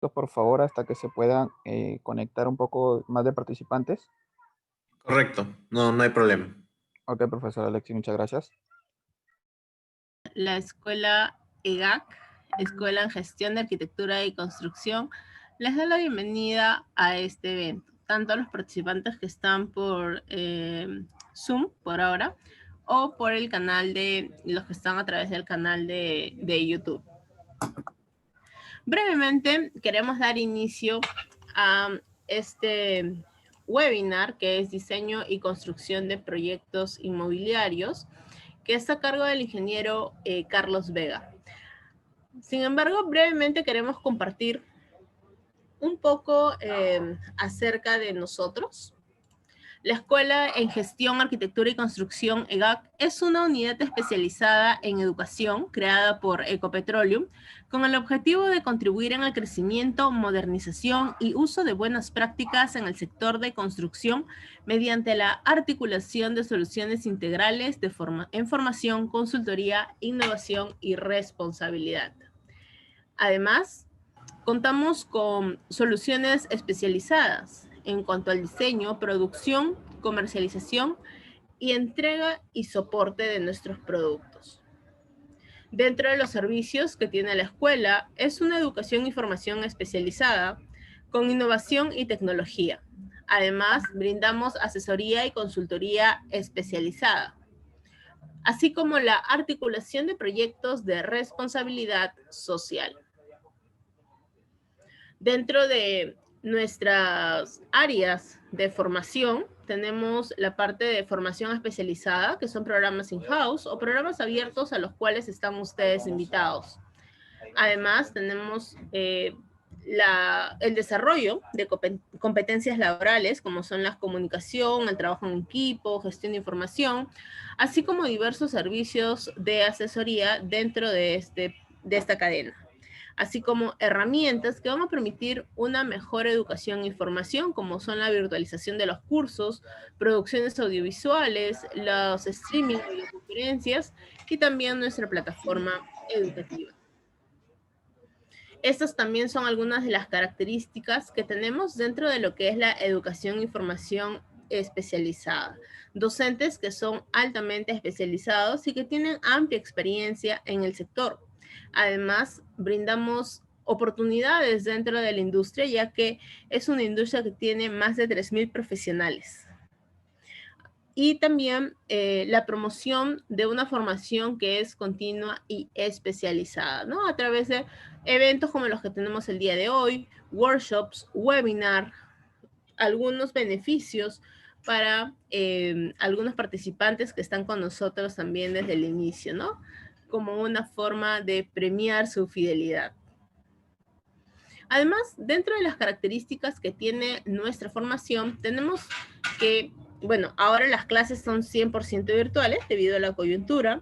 por favor, hasta que se puedan conectar un poco más de participantes. Correcto, no hay problema. Ok, profesor Alexis, muchas gracias. La escuela EGAC, Escuela en Gestión de Arquitectura y Construcción, les da la bienvenida a este evento, tanto a los participantes que están por Zoom por ahora, o por el canal de los que están a través del canal de YouTube. Brevemente, queremos dar inicio a este webinar, que es Diseño y Construcción de Proyectos Inmobiliarios, que está a cargo del ingeniero Carlos Vega. Sin embargo, brevemente queremos compartir un poco acerca de nosotros. La Escuela en Gestión, Arquitectura y Construcción, EGAC, es una unidad especializada en educación creada por Ecopetroleum con el objetivo de contribuir en el crecimiento, modernización y uso de buenas prácticas en el sector de construcción mediante la articulación de soluciones integrales en formación, consultoría, innovación y responsabilidad. Además, contamos con soluciones especializadas en cuanto al diseño, producción, comercialización y entrega y soporte de nuestros productos. Dentro de los servicios que tiene la escuela es una educación y formación especializada con innovación y tecnología. Además, brindamos asesoría y consultoría especializada, así como la articulación de proyectos de responsabilidad social. Dentro de nuestras áreas de formación, tenemos la parte de formación especializada, que son programas in-house o programas abiertos a los cuales están ustedes invitados. Además, tenemos el desarrollo de competencias laborales, como son la comunicación, el trabajo en equipo, gestión de información, así como diversos servicios de asesoría dentro de esta cadena, así como herramientas que van a permitir una mejor educación e información, como son la virtualización de los cursos, producciones audiovisuales, los streaming, videoconferencias y también nuestra plataforma educativa. Estas también son algunas de las características que tenemos dentro de lo que es la educación e información especializada. Docentes que son altamente especializados y que tienen amplia experiencia en el sector. Además, brindamos oportunidades dentro de la industria, ya que es una industria que tiene más de 3,000 profesionales. Y también la promoción de una formación que es continua y especializada, ¿no? A través de eventos como los que tenemos el día de hoy, workshops, webinar, algunos beneficios para algunos participantes que están con nosotros también desde el inicio, ¿no? Como una forma de premiar su fidelidad. Además, dentro de las características que tiene nuestra formación, tenemos que, bueno, ahora las clases son 100% virtuales debido a la coyuntura.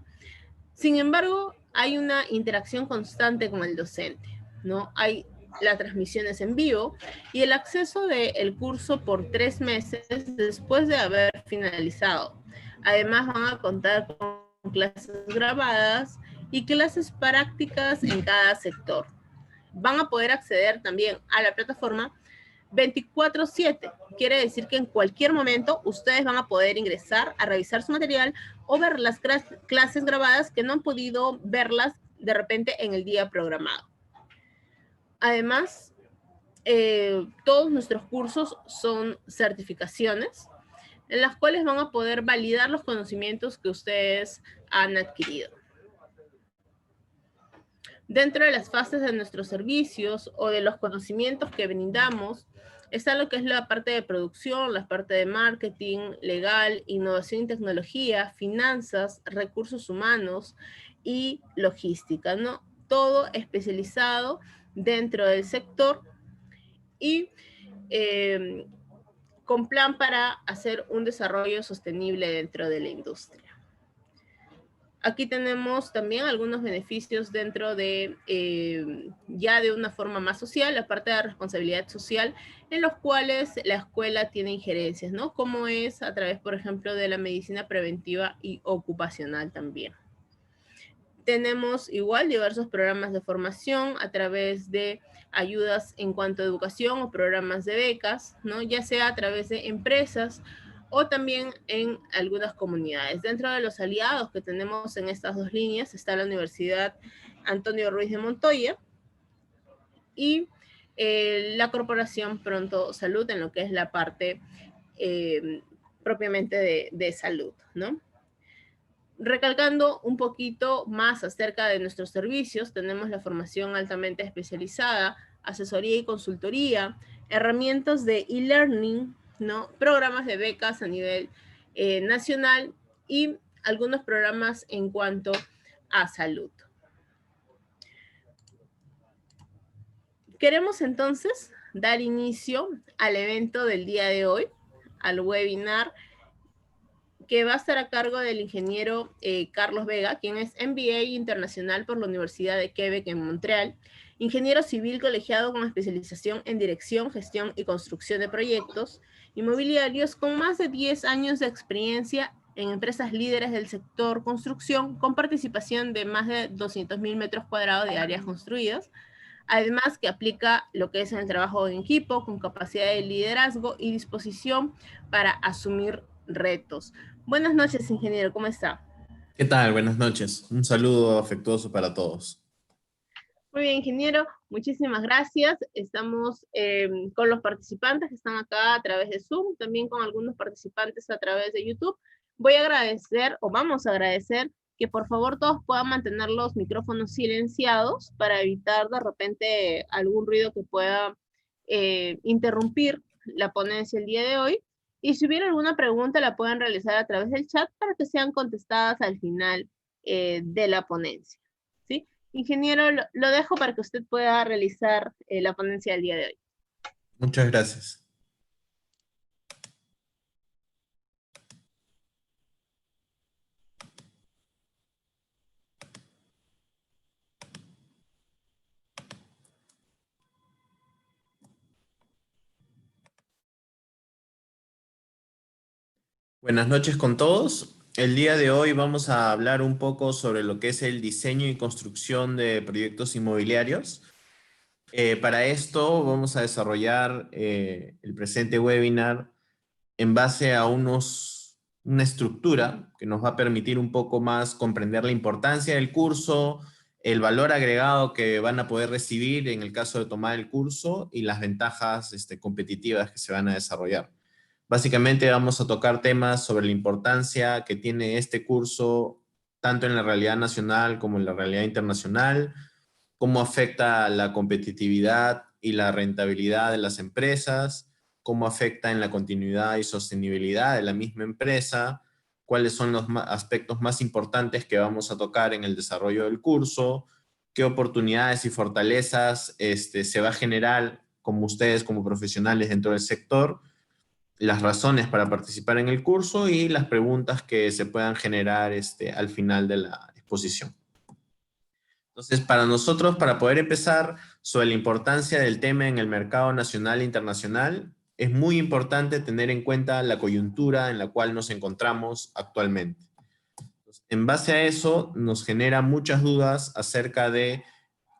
Sin embargo, hay una interacción constante con el docente, ¿no? Hay las transmisiones en vivo y el acceso del curso por 3 meses después de haber finalizado. Además, van a contar con clases grabadas y clases prácticas en cada sector. Van a poder acceder también a la plataforma 24/7. Quiere decir que en cualquier momento ustedes van a poder ingresar a revisar su material o ver las clases grabadas que no han podido verlas de repente en el día programado. Además, todos nuestros cursos son certificaciones en las cuales van a poder validar los conocimientos que ustedes han adquirido. Dentro de las fases de nuestros servicios o de los conocimientos que brindamos, está lo que es la parte de producción, la parte de marketing, legal, innovación y tecnología, finanzas, recursos humanos y logística, ¿no? Todo especializado dentro del sector y con plan para hacer un desarrollo sostenible dentro de la industria. Aquí tenemos también algunos beneficios dentro de, ya de una forma más social, la parte de responsabilidad social, en los cuales la escuela tiene injerencias, ¿no? Como es a través, por ejemplo, de la medicina preventiva y ocupacional también. Tenemos igual diversos programas de formación a través de ayudas en cuanto a educación o programas de becas, ¿no? Ya sea a través de empresas o también en algunas comunidades. Dentro de los aliados que tenemos en estas dos líneas está la Universidad Antonio Ruiz de Montoya y la Corporación Pronto Salud en lo que es la parte propiamente de salud, ¿no? Recalcando un poquito más acerca de nuestros servicios, tenemos la formación altamente especializada, asesoría y consultoría, herramientas de e-learning, ¿no? Programas de becas a nivel nacional y algunos programas en cuanto a salud. Queremos entonces dar inicio al evento del día de hoy, al webinar que va a estar a cargo del ingeniero Carlos Vega, quien es MBA internacional por la Universidad de Quebec en Montreal, ingeniero civil colegiado con especialización en dirección, gestión y construcción de proyectos inmobiliarios con más de 10 años de experiencia en empresas líderes del sector construcción con participación de más de 200.000 metros cuadrados de áreas construidas. Además que aplica lo que es el trabajo en equipo con capacidad de liderazgo y disposición para asumir retos. Buenas noches, ingeniero, ¿cómo está? ¿Qué tal? Buenas noches. Un saludo afectuoso para todos. Muy bien, ingeniero, muchísimas gracias. Estamos con los participantes que están acá a través de Zoom, también con algunos participantes a través de YouTube. Voy a agradecer, o vamos a agradecer, que por favor todos puedan mantener los micrófonos silenciados para evitar de repente algún ruido que pueda interrumpir la ponencia el día de hoy. Y si hubiera alguna pregunta la pueden realizar a través del chat para que sean contestadas al final de la ponencia. ¿Sí? Ingeniero, lo dejo para que usted pueda realizar la ponencia del día de hoy. Muchas gracias. Buenas noches con todos. El día de hoy vamos a hablar un poco sobre lo que es el diseño y construcción de proyectos inmobiliarios. Para esto vamos a desarrollar el presente webinar en base a una estructura que nos va a permitir un poco más comprender la importancia del curso, el valor agregado que van a poder recibir en el caso de tomar el curso y las ventajas competitivas que se van a desarrollar. Básicamente vamos a tocar temas sobre la importancia que tiene este curso tanto en la realidad nacional como en la realidad internacional, cómo afecta la competitividad y la rentabilidad de las empresas, cómo afecta en la continuidad y sostenibilidad de la misma empresa, cuáles son los aspectos más importantes que vamos a tocar en el desarrollo del curso, qué oportunidades y fortalezas se va a generar como ustedes como profesionales dentro del sector, las razones para participar en el curso y las preguntas que se puedan generar al final de la exposición. Entonces, para nosotros, para poder empezar sobre la importancia del tema en el mercado nacional e internacional, es muy importante tener en cuenta la coyuntura en la cual nos encontramos actualmente. Entonces, en base a eso, nos genera muchas dudas acerca de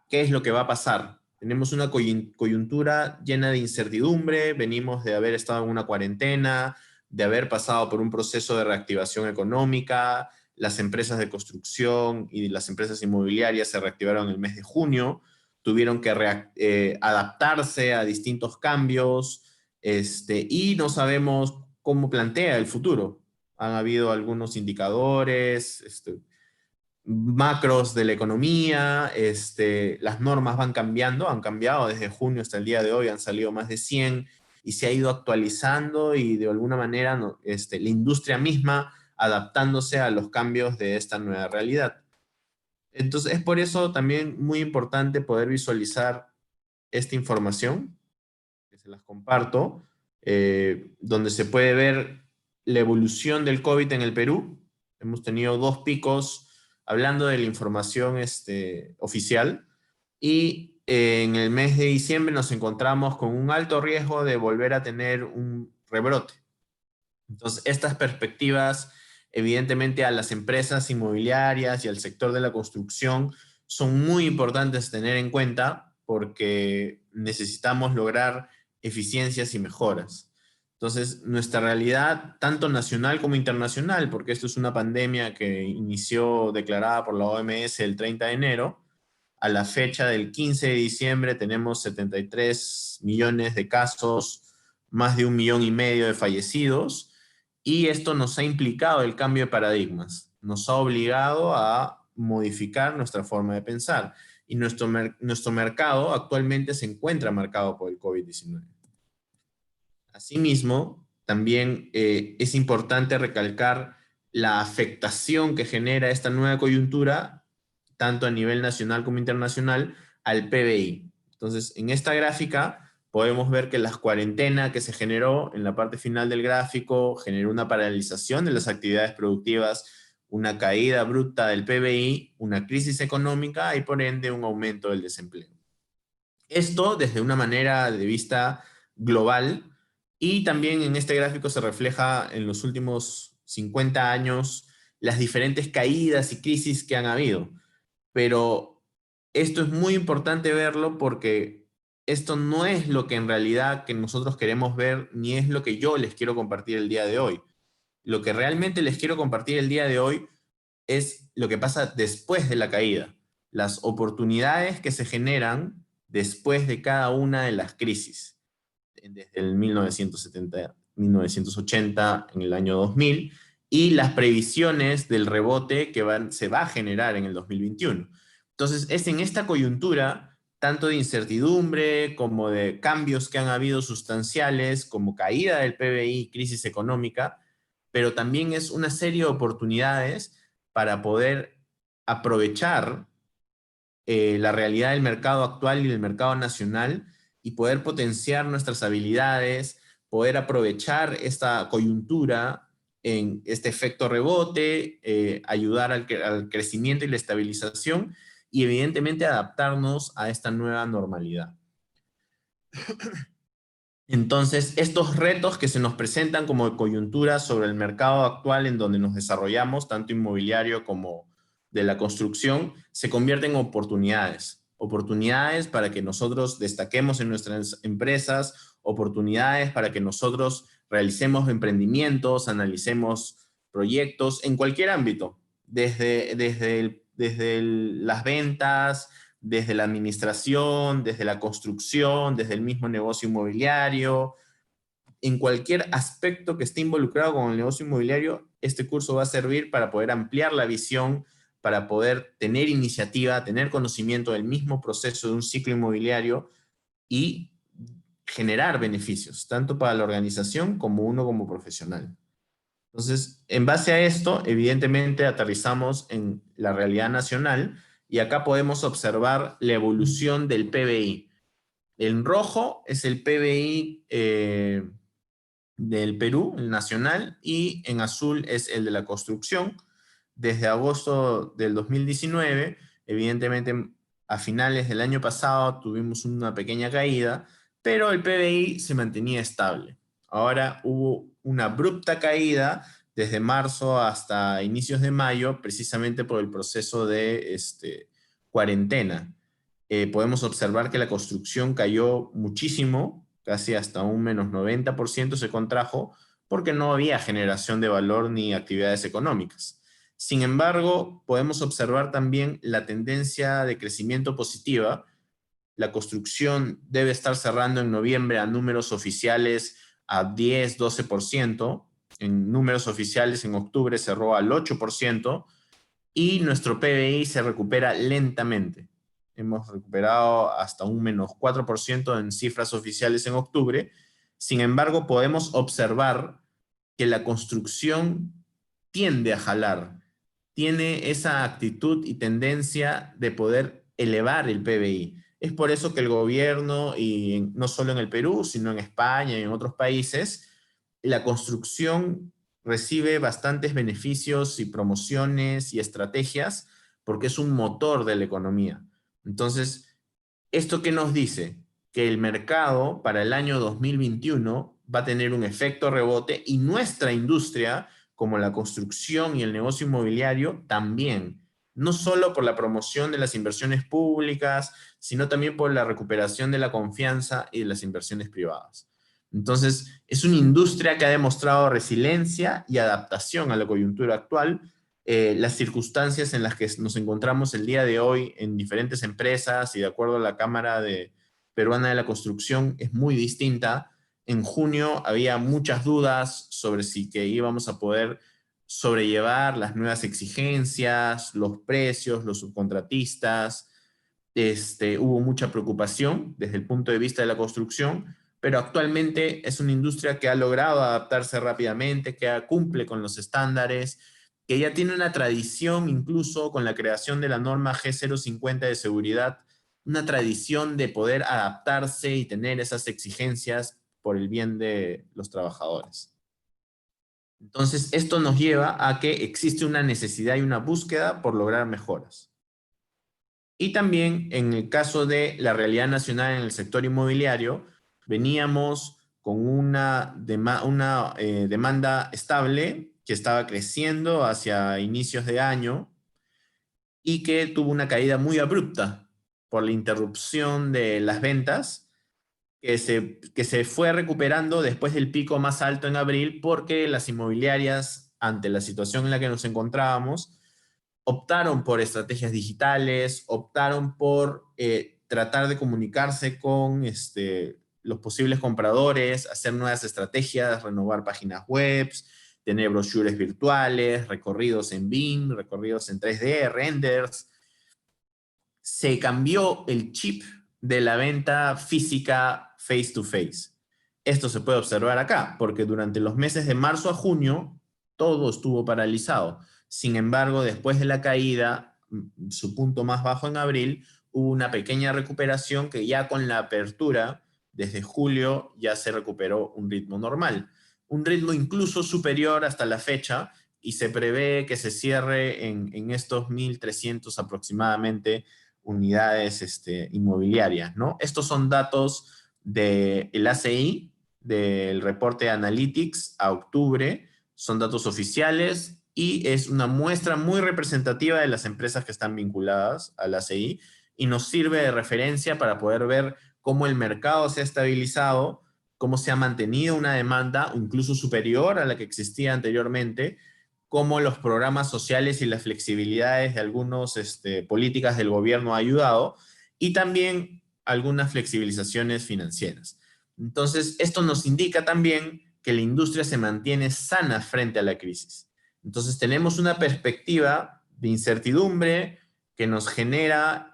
qué es lo que va a pasar. Tenemos una coyuntura llena de incertidumbre, venimos de haber estado en una cuarentena, de haber pasado por un proceso de reactivación económica, las empresas de construcción y las empresas inmobiliarias se reactivaron en el mes de junio, tuvieron que adaptarse a distintos cambios, y no sabemos cómo plantea el futuro. Han habido algunos indicadores, macros de la economía, las normas van cambiando, han cambiado desde junio hasta el día de hoy, han salido más de 100 y se ha ido actualizando y de alguna manera la industria misma adaptándose a los cambios de esta nueva realidad. Entonces es por eso también muy importante poder visualizar esta información, que se las comparto, donde se puede ver la evolución del COVID en el Perú. Hemos tenido 2 picos hablando de la información oficial y en el mes de diciembre nos encontramos con un alto riesgo de volver a tener un rebrote. Entonces, estas perspectivas, evidentemente a las empresas inmobiliarias y al sector de la construcción son muy importantes tener en cuenta porque necesitamos lograr eficiencias y mejoras. Entonces, nuestra realidad, tanto nacional como internacional, porque esto es una pandemia que inició declarada por la OMS el 30 de enero, a la fecha del 15 de diciembre tenemos 73 millones de casos, más de 1,5 millones de fallecidos, y esto nos ha implicado el cambio de paradigmas, nos ha obligado a modificar nuestra forma de pensar, y nuestro mercado actualmente se encuentra marcado por el COVID-19. Asimismo, también es importante recalcar la afectación que genera esta nueva coyuntura, tanto a nivel nacional como internacional, al PBI. Entonces, en esta gráfica podemos ver que la cuarentena que se generó en la parte final del gráfico generó una paralización de las actividades productivas, una caída bruta del PBI, una crisis económica y por ende un aumento del desempleo. Esto desde una manera de vista global, y también en este gráfico se refleja en los últimos 50 años las diferentes caídas y crisis que han habido. Pero esto es muy importante verlo porque esto no es lo que en realidad que nosotros queremos ver, ni es lo que yo les quiero compartir el día de hoy. Lo que realmente les quiero compartir el día de hoy es lo que pasa después de la caída, las oportunidades que se generan después de cada una de las crisis, desde el 1970, 1980, en el año 2000, y las previsiones del rebote que se va a generar en el 2021. Entonces, es en esta coyuntura, tanto de incertidumbre como de cambios que han habido sustanciales, como caída del PBI, crisis económica, pero también es una serie de oportunidades para poder aprovechar la realidad del mercado actual y del mercado nacional y poder potenciar nuestras habilidades, poder aprovechar esta coyuntura en este efecto rebote, ayudar al crecimiento y la estabilización y evidentemente adaptarnos a esta nueva normalidad. Entonces, estos retos que se nos presentan como coyuntura sobre el mercado actual en donde nos desarrollamos, tanto inmobiliario como de la construcción, se convierten en oportunidades. Oportunidades para que nosotros destaquemos en nuestras empresas, oportunidades para que nosotros realicemos emprendimientos, analicemos proyectos en cualquier ámbito, desde las ventas, desde la administración, desde la construcción, desde el mismo negocio inmobiliario, en cualquier aspecto que esté involucrado con el negocio inmobiliario, este curso va a servir para poder ampliar la visión, para poder tener iniciativa, tener conocimiento del mismo proceso de un ciclo inmobiliario y generar beneficios, tanto para la organización como uno como profesional. Entonces, en base a esto, evidentemente aterrizamos en la realidad nacional y acá podemos observar la evolución del PBI. En rojo es el PBI del Perú, el nacional, y en azul es el de la construcción. Desde agosto del 2019, evidentemente a finales del año pasado tuvimos una pequeña caída, pero el PBI se mantenía estable. Ahora hubo una abrupta caída desde marzo hasta inicios de mayo, precisamente por el proceso de cuarentena. Podemos observar que la construcción cayó muchísimo, casi hasta un menos 90% se contrajo, porque no había generación de valor ni actividades económicas. Sin embargo, podemos observar también la tendencia de crecimiento positiva. La construcción debe estar cerrando en noviembre a números oficiales a 10-12%. En números oficiales en octubre cerró al 8% y nuestro PBI se recupera lentamente. Hemos recuperado hasta un menos 4% en cifras oficiales en octubre. Sin embargo, podemos observar que la construcción tiende a jalar, tiene esa actitud y tendencia de poder elevar el PBI. Es por eso que el gobierno, y no solo en el Perú, sino en España y en otros países, la construcción recibe bastantes beneficios y promociones y estrategias porque es un motor de la economía. Entonces, ¿esto qué nos dice? Que el mercado para el año 2021 va a tener un efecto rebote y nuestra industria, como la construcción y el negocio inmobiliario, también. no solo por la promoción de las inversiones públicas, sino también por la recuperación de la confianza y de las inversiones privadas. Entonces, es una industria que ha demostrado resiliencia y adaptación a la coyuntura actual. Las circunstancias en las que nos encontramos el día de hoy en diferentes empresas y de acuerdo a la Cámara Peruana de la Construcción es muy distinta. En junio había muchas dudas sobre si que íbamos a poder sobrellevar las nuevas exigencias, los precios, los subcontratistas. Hubo mucha preocupación desde el punto de vista de la construcción, pero actualmente es una industria que ha logrado adaptarse rápidamente, que cumple con los estándares, que ya tiene una tradición incluso con la creación de la norma G050 de seguridad, una tradición de poder adaptarse y tener esas exigencias por el bien de los trabajadores. Entonces, esto nos lleva a que existe una necesidad y una búsqueda por lograr mejoras. Y también en el caso de la realidad nacional en el sector inmobiliario, veníamos con una demanda estable que estaba creciendo hacia inicios de año y que tuvo una caída muy abrupta por la interrupción de las ventas que se fue recuperando después del pico más alto en abril porque las inmobiliarias, ante la situación en la que nos encontrábamos, optaron por estrategias digitales, optaron por tratar de comunicarse con los posibles compradores, hacer nuevas estrategias, renovar páginas web, tener brochures virtuales, recorridos en BIM, recorridos en 3D, renders. Se cambió el chip de la venta física face to face. Esto se puede observar acá, porque durante los meses de marzo a junio todo estuvo paralizado. Sin embargo, después de la caída, su punto más bajo en abril, hubo una pequeña recuperación que ya con la apertura, desde julio, ya se recuperó un ritmo normal. Un ritmo incluso superior hasta la fecha, y se prevé que se cierre en estos 1.300 aproximadamente unidades inmobiliarias, ¿no? Estos son datos del ACI, del reporte Analytics a octubre, son datos oficiales y es una muestra muy representativa de las empresas que están vinculadas al ACI y nos sirve de referencia para poder ver cómo el mercado se ha estabilizado, cómo se ha mantenido una demanda incluso superior a la que existía anteriormente, cómo los programas sociales y las flexibilidades de algunas políticas del gobierno ha ayudado, y también algunas flexibilizaciones financieras. Entonces, esto nos indica también que la industria se mantiene sana frente a la crisis. Entonces, tenemos una perspectiva de incertidumbre que nos genera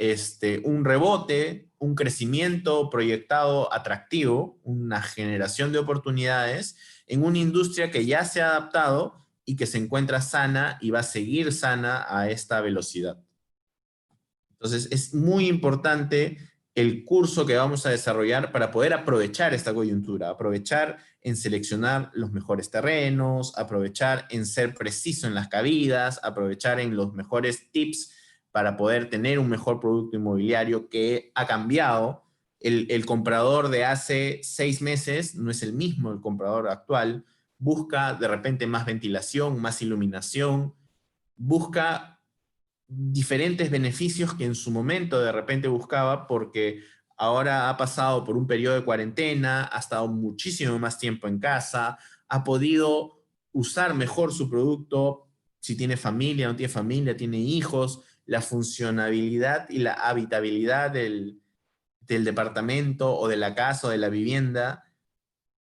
un rebote, un crecimiento proyectado atractivo, una generación de oportunidades en una industria que ya se ha adaptado y que se encuentra sana y va a seguir sana a esta velocidad. Entonces, es muy importante el curso que vamos a desarrollar para poder aprovechar esta coyuntura, aprovechar en seleccionar los mejores terrenos, aprovechar en ser preciso en las cabidas, aprovechar en los mejores tips para poder tener un mejor producto inmobiliario que ha cambiado. El comprador de hace 6 meses no es el mismo el comprador actual. Busca de repente más ventilación, más iluminación, busca diferentes beneficios que en su momento de repente buscaba porque ahora ha pasado por un periodo de cuarentena, ha estado muchísimo más tiempo en casa, ha podido usar mejor su producto, si tiene familia, no tiene familia, tiene hijos, la funcionabilidad y la habitabilidad del departamento o de la casa o de la vivienda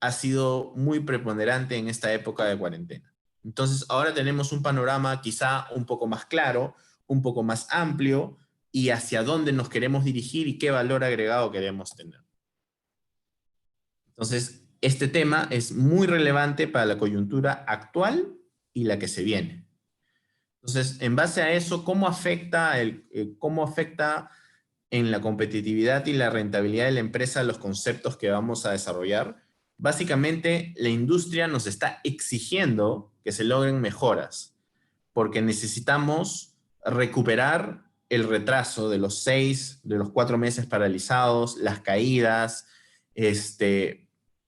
ha sido muy preponderante en esta época de cuarentena. Entonces, ahora tenemos un panorama quizá un poco más claro, un poco más amplio, y hacia dónde nos queremos dirigir y qué valor agregado queremos tener. Entonces, este tema es muy relevante para la coyuntura actual y la que se viene. Entonces, en base a eso, ¿cómo afecta en la competitividad y la rentabilidad de la empresa los conceptos que vamos a desarrollar? Básicamente, la industria nos está exigiendo que se logren mejoras, porque necesitamos recuperar el retraso de los 4 meses paralizados, las caídas,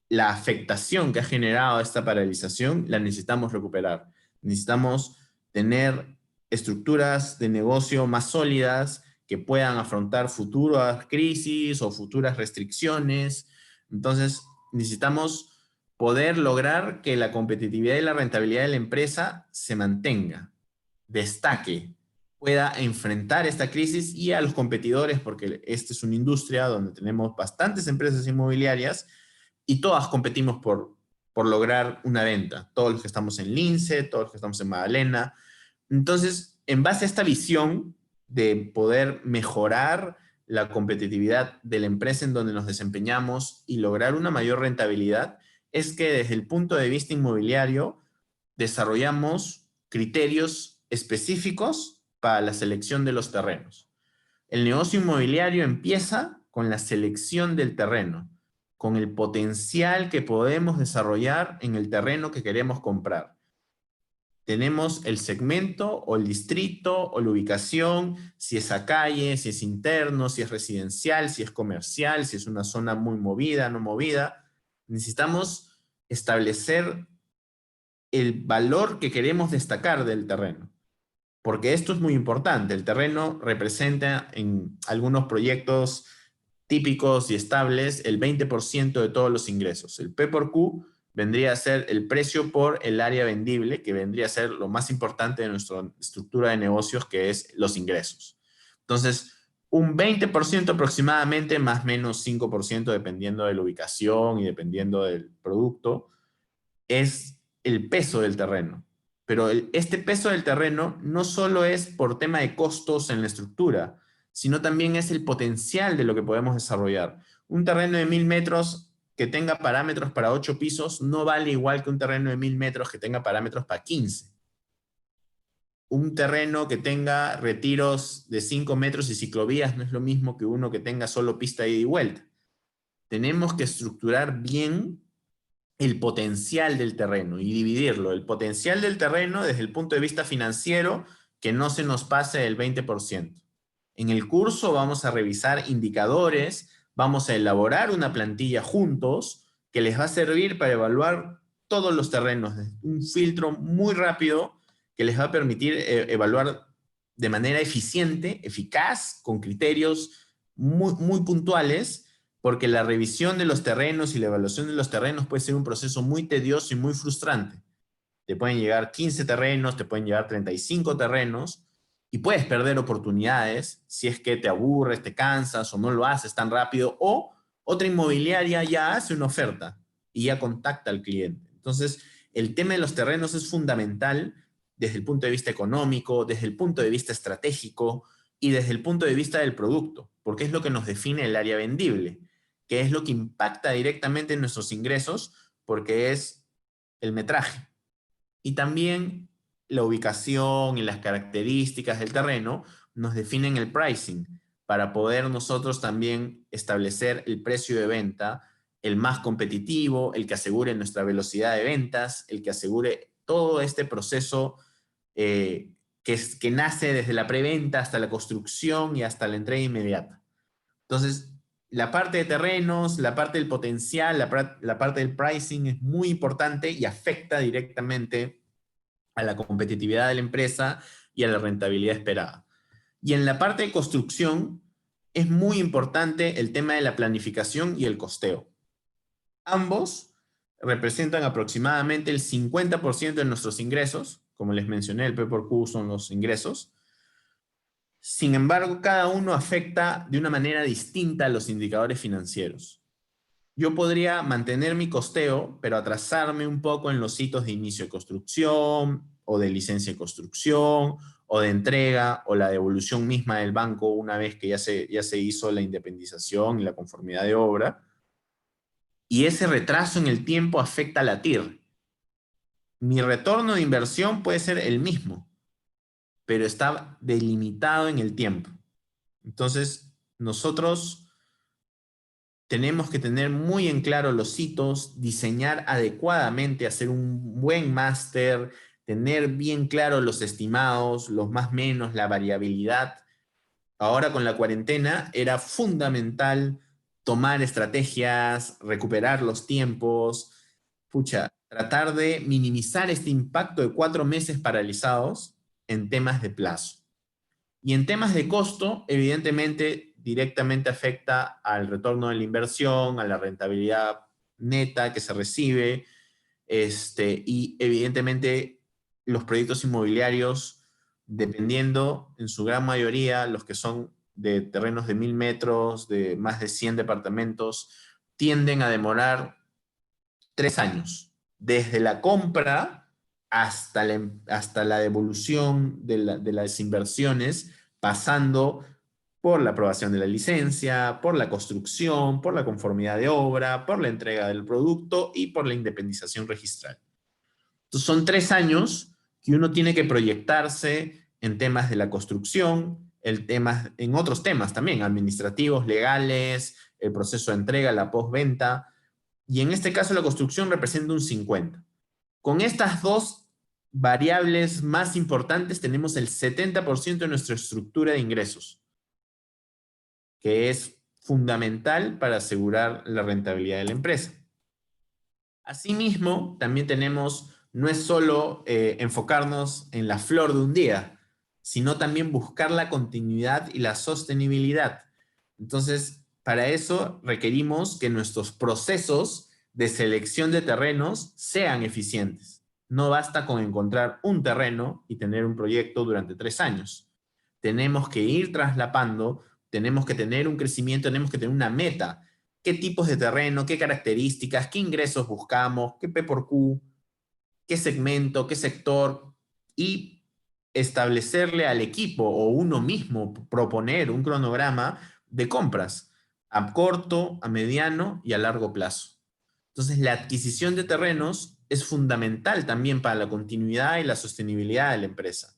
la afectación que ha generado esta paralización, la necesitamos recuperar. Necesitamos tener estructuras de negocio más sólidas que puedan afrontar futuras crisis o futuras restricciones. Entonces, necesitamos poder lograr que la competitividad y la rentabilidad de la empresa se mantenga, destaque, pueda enfrentar esta crisis y a los competidores, porque esta es una industria donde tenemos bastantes empresas inmobiliarias y todas competimos por lograr una venta. Todos los que estamos en Lince, todos los que estamos en Magdalena. Entonces, en base a esta visión de poder mejorar la competitividad de la empresa en donde nos desempeñamos y lograr una mayor rentabilidad, es que desde el punto de vista inmobiliario desarrollamos criterios específicos para la selección de los terrenos. El negocio inmobiliario empieza con la selección del terreno, con el potencial que podemos desarrollar en el terreno que queremos comprar. Tenemos el segmento o el distrito o la ubicación, si es a calle, si es interno, si es residencial, si es comercial, si es una zona muy movida, no movida. Necesitamos establecer el valor que queremos destacar del terreno. Porque esto es muy importante. El terreno representa en algunos proyectos típicos y estables el 20% de todos los ingresos. El P por Q vendría a ser el precio por el área vendible, que vendría a ser lo más importante de nuestra estructura de negocios, que es los ingresos. Entonces, un 20% aproximadamente, más o menos 5%, dependiendo de la ubicación y dependiendo del producto, es el peso del terreno. Pero este peso del terreno no solo es por tema de costos en la estructura, sino también es el potencial de lo que podemos desarrollar. Un terreno de 1000 metros que tenga parámetros para 8 pisos no vale igual que un terreno de 1000 metros que tenga parámetros para 15. Un terreno que tenga retiros de 5 metros y ciclovías no es lo mismo que uno que tenga solo pista de ida y vuelta. Tenemos que estructurar bien el potencial del terreno y dividirlo. El potencial del terreno desde el punto de vista financiero, que no se nos pase el 20%. En el curso vamos a revisar indicadores, vamos a elaborar una plantilla juntos que les va a servir para evaluar todos los terrenos. Un filtro muy rápido que les va a permitir evaluar de manera eficiente, eficaz, con criterios muy puntuales, porque la revisión de los terrenos y la evaluación de los terrenos puede ser un proceso muy tedioso y muy frustrante. Te pueden llegar 15 terrenos, te pueden llegar 35 terrenos, y puedes perder oportunidades si es que te aburres, te cansas o no lo haces tan rápido, o otra inmobiliaria ya hace una oferta y ya contacta al cliente. Entonces, el tema de los terrenos es fundamental desde el punto de vista económico, desde el punto de vista estratégico y desde el punto de vista del producto, porque es lo que nos define el área vendible, que es lo que impacta directamente en nuestros ingresos, porque es el metraje. Y también la ubicación y las características del terreno nos definen el pricing, para poder nosotros también establecer el precio de venta, el más competitivo, el que asegure nuestra velocidad de ventas, el que asegure todo este proceso que nace desde la preventa hasta la construcción y hasta la entrega inmediata. Entonces, la parte de terrenos, la parte del potencial, la parte del pricing es muy importante y afecta directamente a la competitividad de la empresa y a la rentabilidad esperada. Y en la parte de construcción es muy importante el tema de la planificación y el costeo. Ambos representan aproximadamente el 50% de nuestros ingresos. Como les mencioné, el P por Q son los ingresos. Sin embargo, cada uno afecta de una manera distinta a los indicadores financieros. Yo podría mantener mi costeo, pero atrasarme un poco en los hitos de inicio de construcción, o de licencia de construcción, o de entrega, o la devolución misma del banco una vez que ya se hizo la independización y la conformidad de obra. Y ese retraso en el tiempo afecta a la TIR. Mi retorno de inversión puede ser el mismo, pero está delimitado en el tiempo. Entonces, nosotros tenemos que tener muy en claro los hitos, diseñar adecuadamente, hacer un buen máster, tener bien claro los estimados, los más menos, la variabilidad. Ahora con la cuarentena era fundamental tomar estrategias, recuperar los tiempos, tratar de minimizar este impacto de 4 meses paralizados en temas de plazo. Y en temas de costo, evidentemente, directamente afecta al retorno de la inversión, a la rentabilidad neta que se recibe, y evidentemente los proyectos inmobiliarios, dependiendo en su gran mayoría, los que son de terrenos de 1000 metros, de más de 100 departamentos, tienden a demorar 3 años, desde la compra hasta la devolución de las inversiones, pasando por la aprobación de la licencia, por la construcción, por la conformidad de obra, por la entrega del producto y por la independización registral. Entonces son 3 años que uno tiene que proyectarse en temas de la construcción, en otros temas también, administrativos, legales, el proceso de entrega, la postventa, y en este caso la construcción representa un 50. Con estas dos variables más importantes tenemos el 70% de nuestra estructura de ingresos, que es fundamental para asegurar la rentabilidad de la empresa. Asimismo, también tenemos, no es solo enfocarnos en la flor de un día, sino también buscar la continuidad y la sostenibilidad. Entonces, para eso requerimos que nuestros procesos de selección de terrenos sean eficientes. No basta con encontrar un terreno y tener un proyecto durante 3 años. Tenemos que ir traslapando, tenemos que tener un crecimiento, tenemos que tener una meta. ¿Qué tipos de terreno, qué características, qué ingresos buscamos, qué P por Q, qué segmento, qué sector? Y establecerle al equipo o uno mismo proponer un cronograma de compras a corto, a mediano y a largo plazo. Entonces, la adquisición de terrenos es fundamental también para la continuidad y la sostenibilidad de la empresa.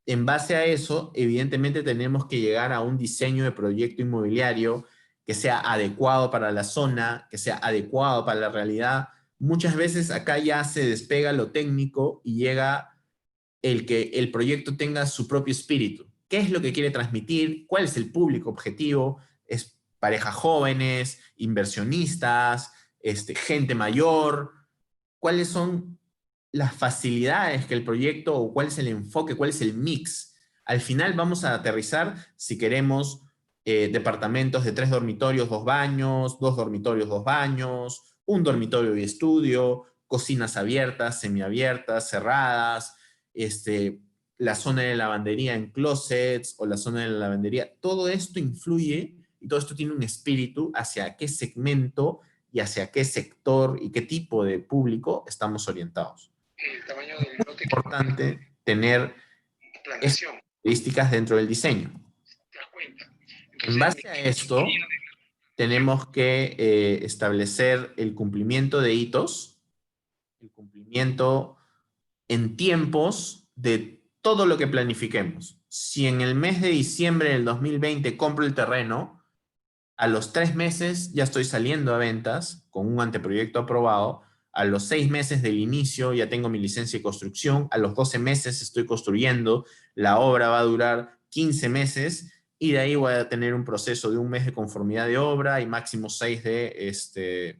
En base a eso, evidentemente tenemos que llegar a un diseño de proyecto inmobiliario que sea adecuado para la zona, que sea adecuado para la realidad. Muchas veces acá ya se despega lo técnico y llega el que el proyecto tenga su propio espíritu. ¿Qué es lo que quiere transmitir? ¿Cuál es el público objetivo? ¿Es parejas jóvenes, inversionistas, gente mayor? ¿Cuáles son las facilidades que el proyecto, o cuál es el enfoque, cuál es el mix? Al final vamos a aterrizar si queremos departamentos de 3 dormitorios, 2 baños, 2 dormitorios, 2 baños, un dormitorio y estudio, cocinas abiertas, semiabiertas, cerradas, la zona de lavandería en closets o la zona de la lavandería. Todo esto influye y todo esto tiene un espíritu hacia qué segmento y hacia qué sector y qué tipo de público estamos orientados. El tamaño del lote. Es importante tener estas características dentro del diseño. ¿Te das cuenta? En base a esto, tenemos que establecer el cumplimiento de hitos, el cumplimiento en tiempos de todo lo que planifiquemos. Si en el mes de diciembre del 2020 compro el terreno, a los 3 meses ya estoy saliendo a ventas con un anteproyecto aprobado. A los 6 meses del inicio ya tengo mi licencia de construcción. A los 12 meses estoy construyendo. La obra va a durar 15 meses y de ahí voy a tener un proceso de 1 mes de conformidad de obra y máximo 6 de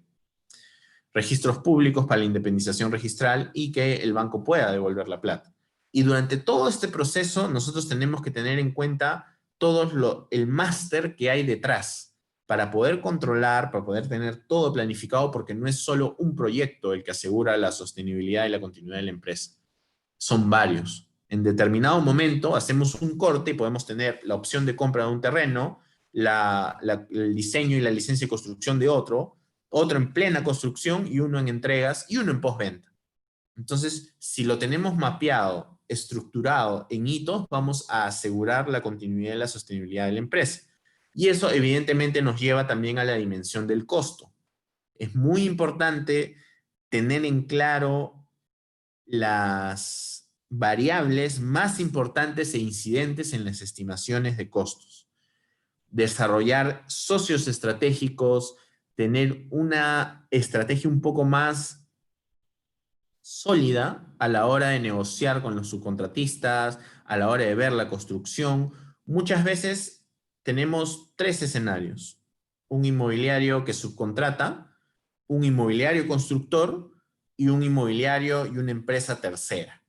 registros públicos para la independización registral y que el banco pueda devolver la plata. Y durante todo este proceso nosotros tenemos que tener en cuenta el máster que hay detrás para poder controlar, para poder tener todo planificado, porque no es solo un proyecto el que asegura la sostenibilidad y la continuidad de la empresa. Son varios. En determinado momento hacemos un corte y podemos tener la opción de compra de un terreno, el diseño y la licencia de construcción de otro en plena construcción y uno en entregas y uno en postventa. Entonces, si lo tenemos mapeado, estructurado en hitos, vamos a asegurar la continuidad y la sostenibilidad de la empresa. Y eso evidentemente nos lleva también a la dimensión del costo. Es muy importante tener en claro las variables más importantes e incidentes en las estimaciones de costos. Desarrollar socios estratégicos, tener una estrategia un poco más sólida a la hora de negociar con los subcontratistas, a la hora de ver la construcción. Muchas veces tenemos 3 escenarios: un inmobiliario que subcontrata, un inmobiliario constructor y un inmobiliario y una empresa tercera.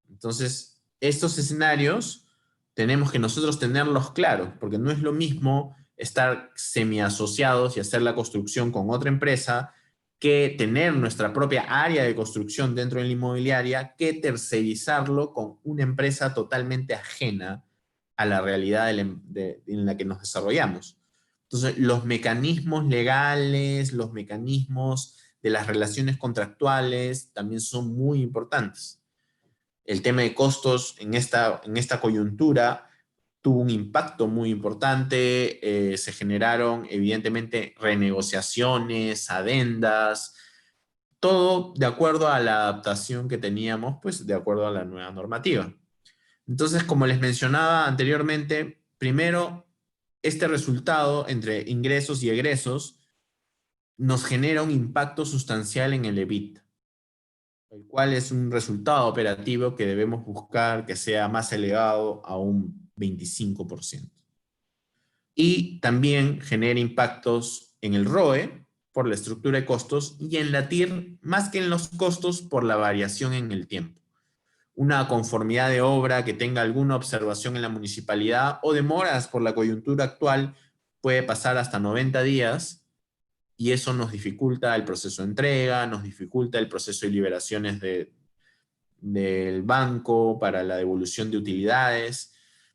Entonces, estos escenarios tenemos que nosotros tenerlos claros, porque no es lo mismo estar semi-asociados y hacer la construcción con otra empresa que tener nuestra propia área de construcción dentro de la inmobiliaria, que tercerizarlo con una empresa totalmente ajena a la realidad en la que nos desarrollamos. Entonces, los mecanismos legales, los mecanismos de las relaciones contractuales también son muy importantes. El tema de costos en esta coyuntura tuvo un impacto muy importante, se generaron evidentemente renegociaciones, adendas, todo de acuerdo a la adaptación que teníamos, pues de acuerdo a la nueva normativa. Entonces, como les mencionaba anteriormente, primero, este resultado entre ingresos y egresos nos genera un impacto sustancial en el EBITDA, el cual es un resultado operativo que debemos buscar que sea más elevado a un 25%. Y también genera impactos en el ROE por la estructura de costos y en la TIR más que en los costos por la variación en el tiempo. Una conformidad de obra que tenga alguna observación en la municipalidad o demoras por la coyuntura actual puede pasar hasta 90 días y eso nos dificulta el proceso de entrega, nos dificulta el proceso de liberaciones del banco para la devolución de utilidades.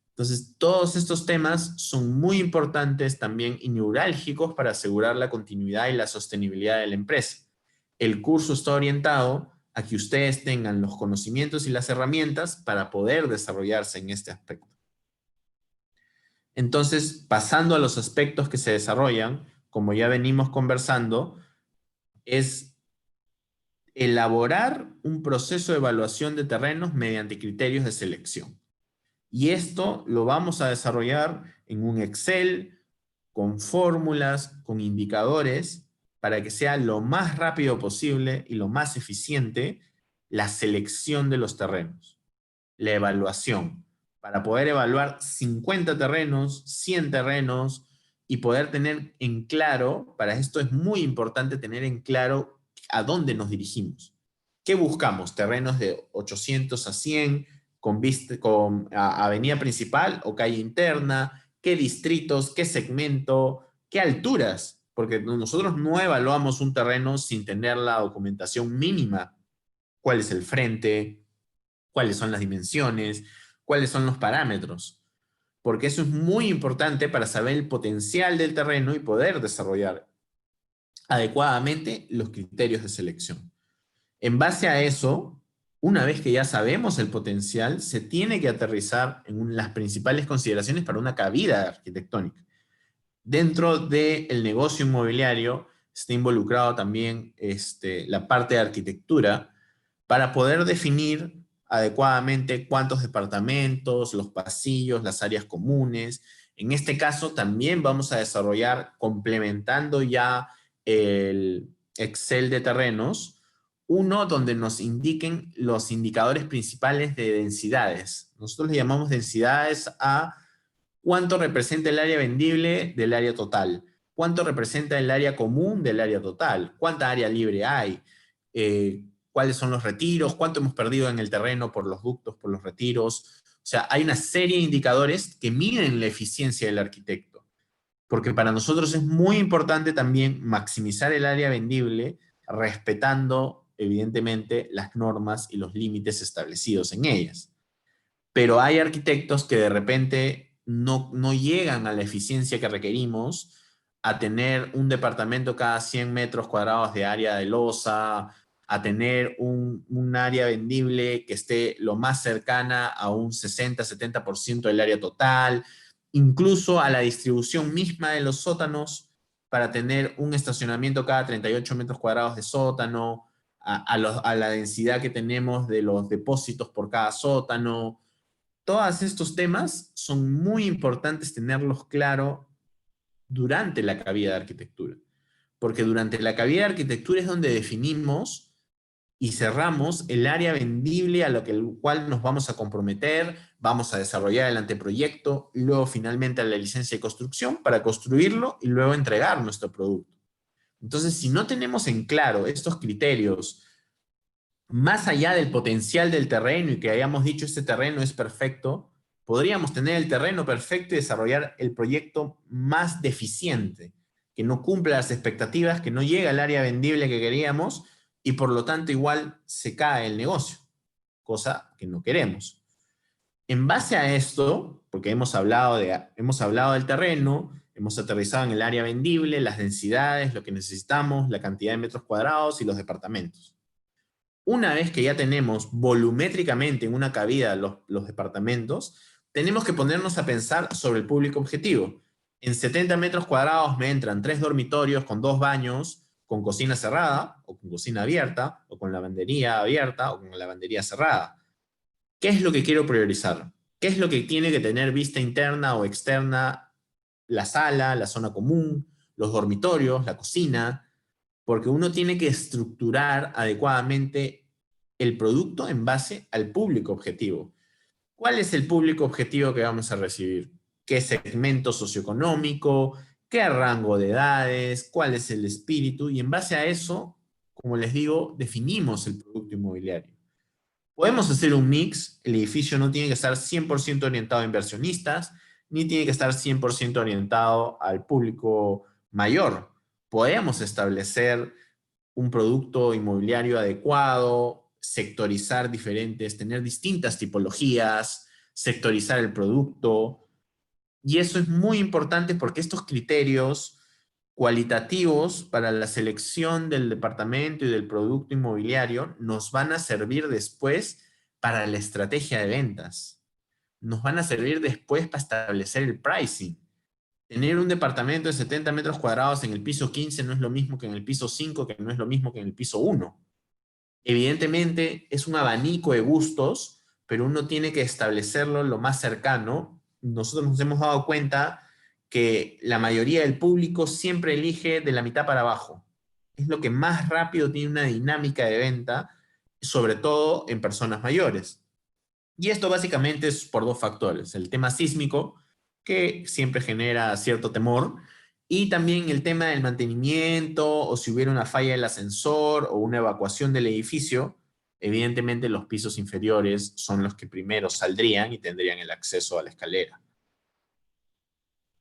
Entonces, todos estos temas son muy importantes también y neurálgicos para asegurar la continuidad y la sostenibilidad de la empresa. El curso está orientado a que ustedes tengan los conocimientos y las herramientas para poder desarrollarse en este aspecto. Entonces, pasando a los aspectos que se desarrollan, como ya venimos conversando, es elaborar un proceso de evaluación de terrenos mediante criterios de selección. Y esto lo vamos a desarrollar en un Excel, con fórmulas, con indicadores, para que sea lo más rápido posible y lo más eficiente la selección de los terrenos, la evaluación, para poder evaluar 50 terrenos, 100 terrenos y poder tener en claro, para esto es muy importante tener en claro a dónde nos dirigimos. ¿Qué buscamos? ¿Terrenos de 800 a 100 con avenida principal o calle interna? ¿Qué distritos? ¿Qué segmento? ¿Qué alturas? Porque nosotros no evaluamos un terreno sin tener la documentación mínima. ¿Cuál es el frente? ¿Cuáles son las dimensiones? ¿Cuáles son los parámetros? Porque eso es muy importante para saber el potencial del terreno y poder desarrollar adecuadamente los criterios de selección. En base a eso, una vez que ya sabemos el potencial, se tiene que aterrizar en las principales consideraciones para una cabida arquitectónica. Dentro del negocio inmobiliario está involucrado también la parte de arquitectura para poder definir adecuadamente cuántos departamentos, los pasillos, las áreas comunes. En este caso también vamos a desarrollar, complementando ya el Excel de terrenos, uno donde nos indiquen los indicadores principales de densidades. Nosotros le llamamos densidades a cuánto representa el área vendible del área total, cuánto representa el área común del área total, cuánta área libre hay, cuáles son los retiros, cuánto hemos perdido en el terreno por los ductos, por los retiros. O sea, hay una serie de indicadores que miden la eficiencia del arquitecto, porque para nosotros es muy importante también maximizar el área vendible respetando, evidentemente, las normas y los límites establecidos en ellas. Pero hay arquitectos que de repente no llegan a la eficiencia que requerimos, a tener un departamento cada 100 metros cuadrados de área de losa, a tener un área vendible que esté lo más cercana a un 60-70% del área total, incluso a la distribución misma de los sótanos para tener un estacionamiento cada 38 metros cuadrados de sótano, a la densidad que tenemos de los depósitos por cada sótano. Todos estos temas son muy importantes tenerlos claro durante la cabida de arquitectura, porque durante la cabida de arquitectura es donde definimos y cerramos el área vendible a lo que el cual nos vamos a comprometer, vamos a desarrollar el anteproyecto, y luego finalmente a la licencia de construcción para construirlo y luego entregar nuestro producto. Entonces, si no tenemos en claro estos criterios más allá del potencial del terreno y que hayamos dicho este terreno es perfecto, podríamos tener el terreno perfecto y desarrollar el proyecto más deficiente, que no cumpla las expectativas, que no llega al área vendible que queríamos y por lo tanto igual se cae el negocio, cosa que no queremos. En base a esto, porque hemos hablado del terreno, hemos aterrizado en el área vendible, las densidades, lo que necesitamos, la cantidad de metros cuadrados y los departamentos. Una vez que ya tenemos volumétricamente en una cabida los departamentos, tenemos que ponernos a pensar sobre el público objetivo. En 70 metros cuadrados me entran 3 dormitorios con 2 baños, con cocina cerrada, o con cocina abierta, o con lavandería abierta, o con lavandería cerrada. ¿Qué es lo que quiero priorizar? ¿Qué es lo que tiene que tener vista interna o externa? La sala, la zona común, los dormitorios, la cocina, porque uno tiene que estructurar adecuadamente el producto en base al público objetivo. ¿Cuál es el público objetivo que vamos a recibir? ¿Qué segmento socioeconómico? ¿Qué rango de edades? ¿Cuál es el espíritu? Y en base a eso, como les digo, definimos el producto inmobiliario. Podemos hacer un mix, el edificio no tiene que estar 100% orientado a inversionistas, ni tiene que estar 100% orientado al público mayor. Podemos establecer un producto inmobiliario adecuado, sectorizar diferentes, tener distintas tipologías, sectorizar el producto. Y eso es muy importante porque estos criterios cualitativos para la selección del departamento y del producto inmobiliario nos van a servir después para la estrategia de ventas. Nos van a servir después para establecer el pricing. Tener un departamento de 70 metros cuadrados en el piso 15 no es lo mismo que en el piso 5, que no es lo mismo que en el piso 1. Evidentemente es un abanico de gustos, pero uno tiene que establecerlo lo más cercano. Nosotros nos hemos dado cuenta que la mayoría del público siempre elige de la mitad para abajo. Es lo que más rápido tiene una dinámica de venta, sobre todo en personas mayores. Y esto básicamente es por 2 factores. El tema sísmico, que siempre genera cierto temor, y también el tema del mantenimiento, o si hubiera una falla del ascensor o una evacuación del edificio, evidentemente los pisos inferiores son los que primero saldrían y tendrían el acceso a la escalera.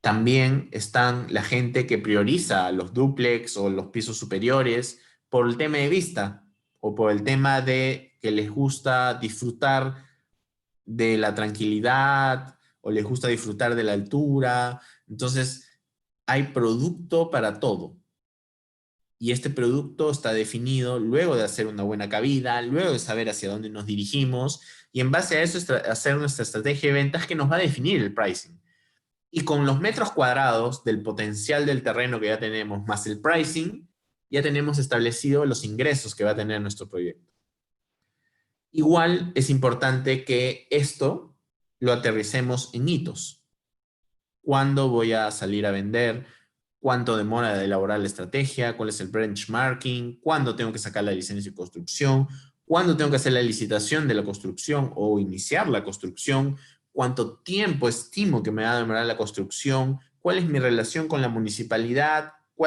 También están la gente que prioriza los dúplex o los pisos superiores por el tema de vista o por el tema de que les gusta disfrutar de la tranquilidad o les gusta disfrutar de la altura. Entonces, hay producto para todo. Y este producto está definido luego de hacer una buena cabida, luego de saber hacia dónde nos dirigimos y en base a eso hacer nuestra estrategia de ventas que nos va a definir el pricing. Y con los metros cuadrados del potencial del terreno que ya tenemos, más el pricing, ya tenemos establecido los ingresos que va a tener nuestro proyecto. Igual es importante que esto lo aterricemos en hitos. ¿Cuándo voy a salir a vender? ¿Cuánto demora de elaborar la estrategia? ¿Cuál es el benchmarking? ¿Cuándo tengo que sacar la licencia de construcción? ¿Cuándo tengo que hacer la licitación de la construcción o iniciar la construcción? ¿Cuánto tiempo estimo que me va a demorar la construcción? ¿Cuál es mi relación con la municipalidad? O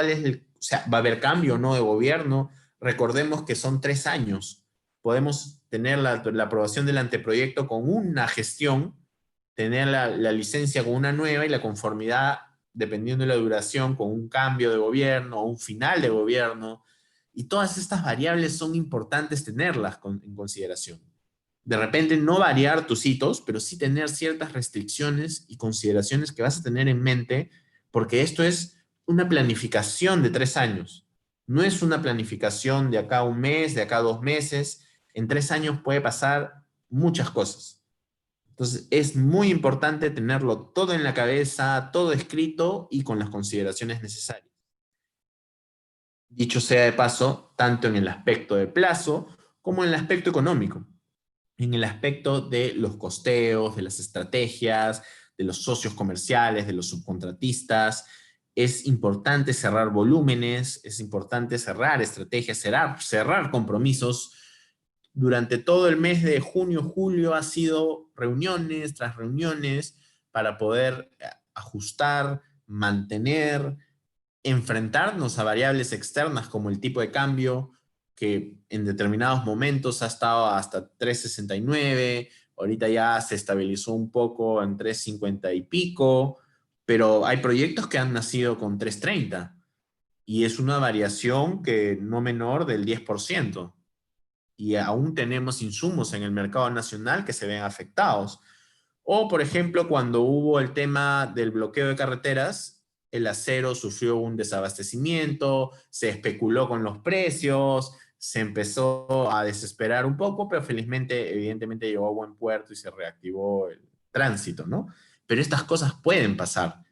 sea, ¿va a haber cambio o no de gobierno? Recordemos que son 3 años. Podemos tener la aprobación del anteproyecto con una gestión, tener la licencia con una nueva y la conformidad, dependiendo de la duración, con un cambio de gobierno o un final de gobierno. Y todas estas variables son importantes tenerlas en consideración. De repente no variar tus hitos, pero sí tener ciertas restricciones y consideraciones que vas a tener en mente, porque esto es una planificación de 3 años. No es una planificación de acá a un mes, de acá a 2 meses. En 3 años puede pasar muchas cosas. Entonces es muy importante tenerlo todo en la cabeza, todo escrito y con las consideraciones necesarias. Dicho sea de paso, tanto en el aspecto de plazo como en el aspecto económico, en el aspecto de los costeos, de las estrategias, de los socios comerciales, de los subcontratistas. Es importante cerrar volúmenes, es importante cerrar estrategias, cerrar compromisos. Durante todo el mes de junio, julio ha sido reuniones tras reuniones para poder ajustar, mantener, enfrentarnos a variables externas como el tipo de cambio, que en determinados momentos ha estado hasta 3.69, ahorita ya se estabilizó un poco en 3.50 y pico, pero hay proyectos que han nacido con 3.30 y es una variación que no menor del 10%. Y aún tenemos insumos en el mercado nacional que se ven afectados. O, por ejemplo, cuando hubo el tema del bloqueo de carreteras, el acero sufrió un desabastecimiento, se especuló con los precios, se empezó a desesperar un poco, pero felizmente, evidentemente, llegó a buen puerto y se reactivó el tránsito, ¿no? Pero estas cosas pueden pasar.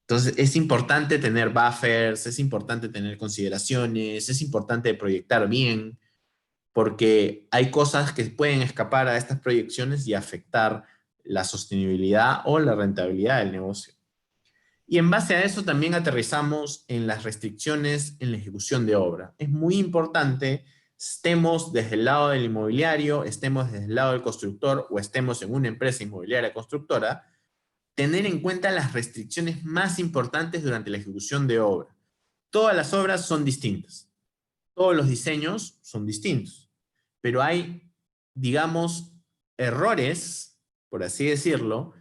Entonces, es importante tener buffers, es importante tener consideraciones, es importante proyectar bien, porque hay cosas que pueden escapar a estas proyecciones y afectar la sostenibilidad o la rentabilidad del negocio. Y en base a eso también aterrizamos en las restricciones en la ejecución de obra. Es muy importante, estemos desde el lado del inmobiliario, estemos desde el lado del constructor o estemos en una empresa inmobiliaria constructora, tener en cuenta las restricciones más importantes durante la ejecución de obra. Todas las obras son distintas, todos los diseños son distintos, pero hay, digamos, errores, por así decirlo,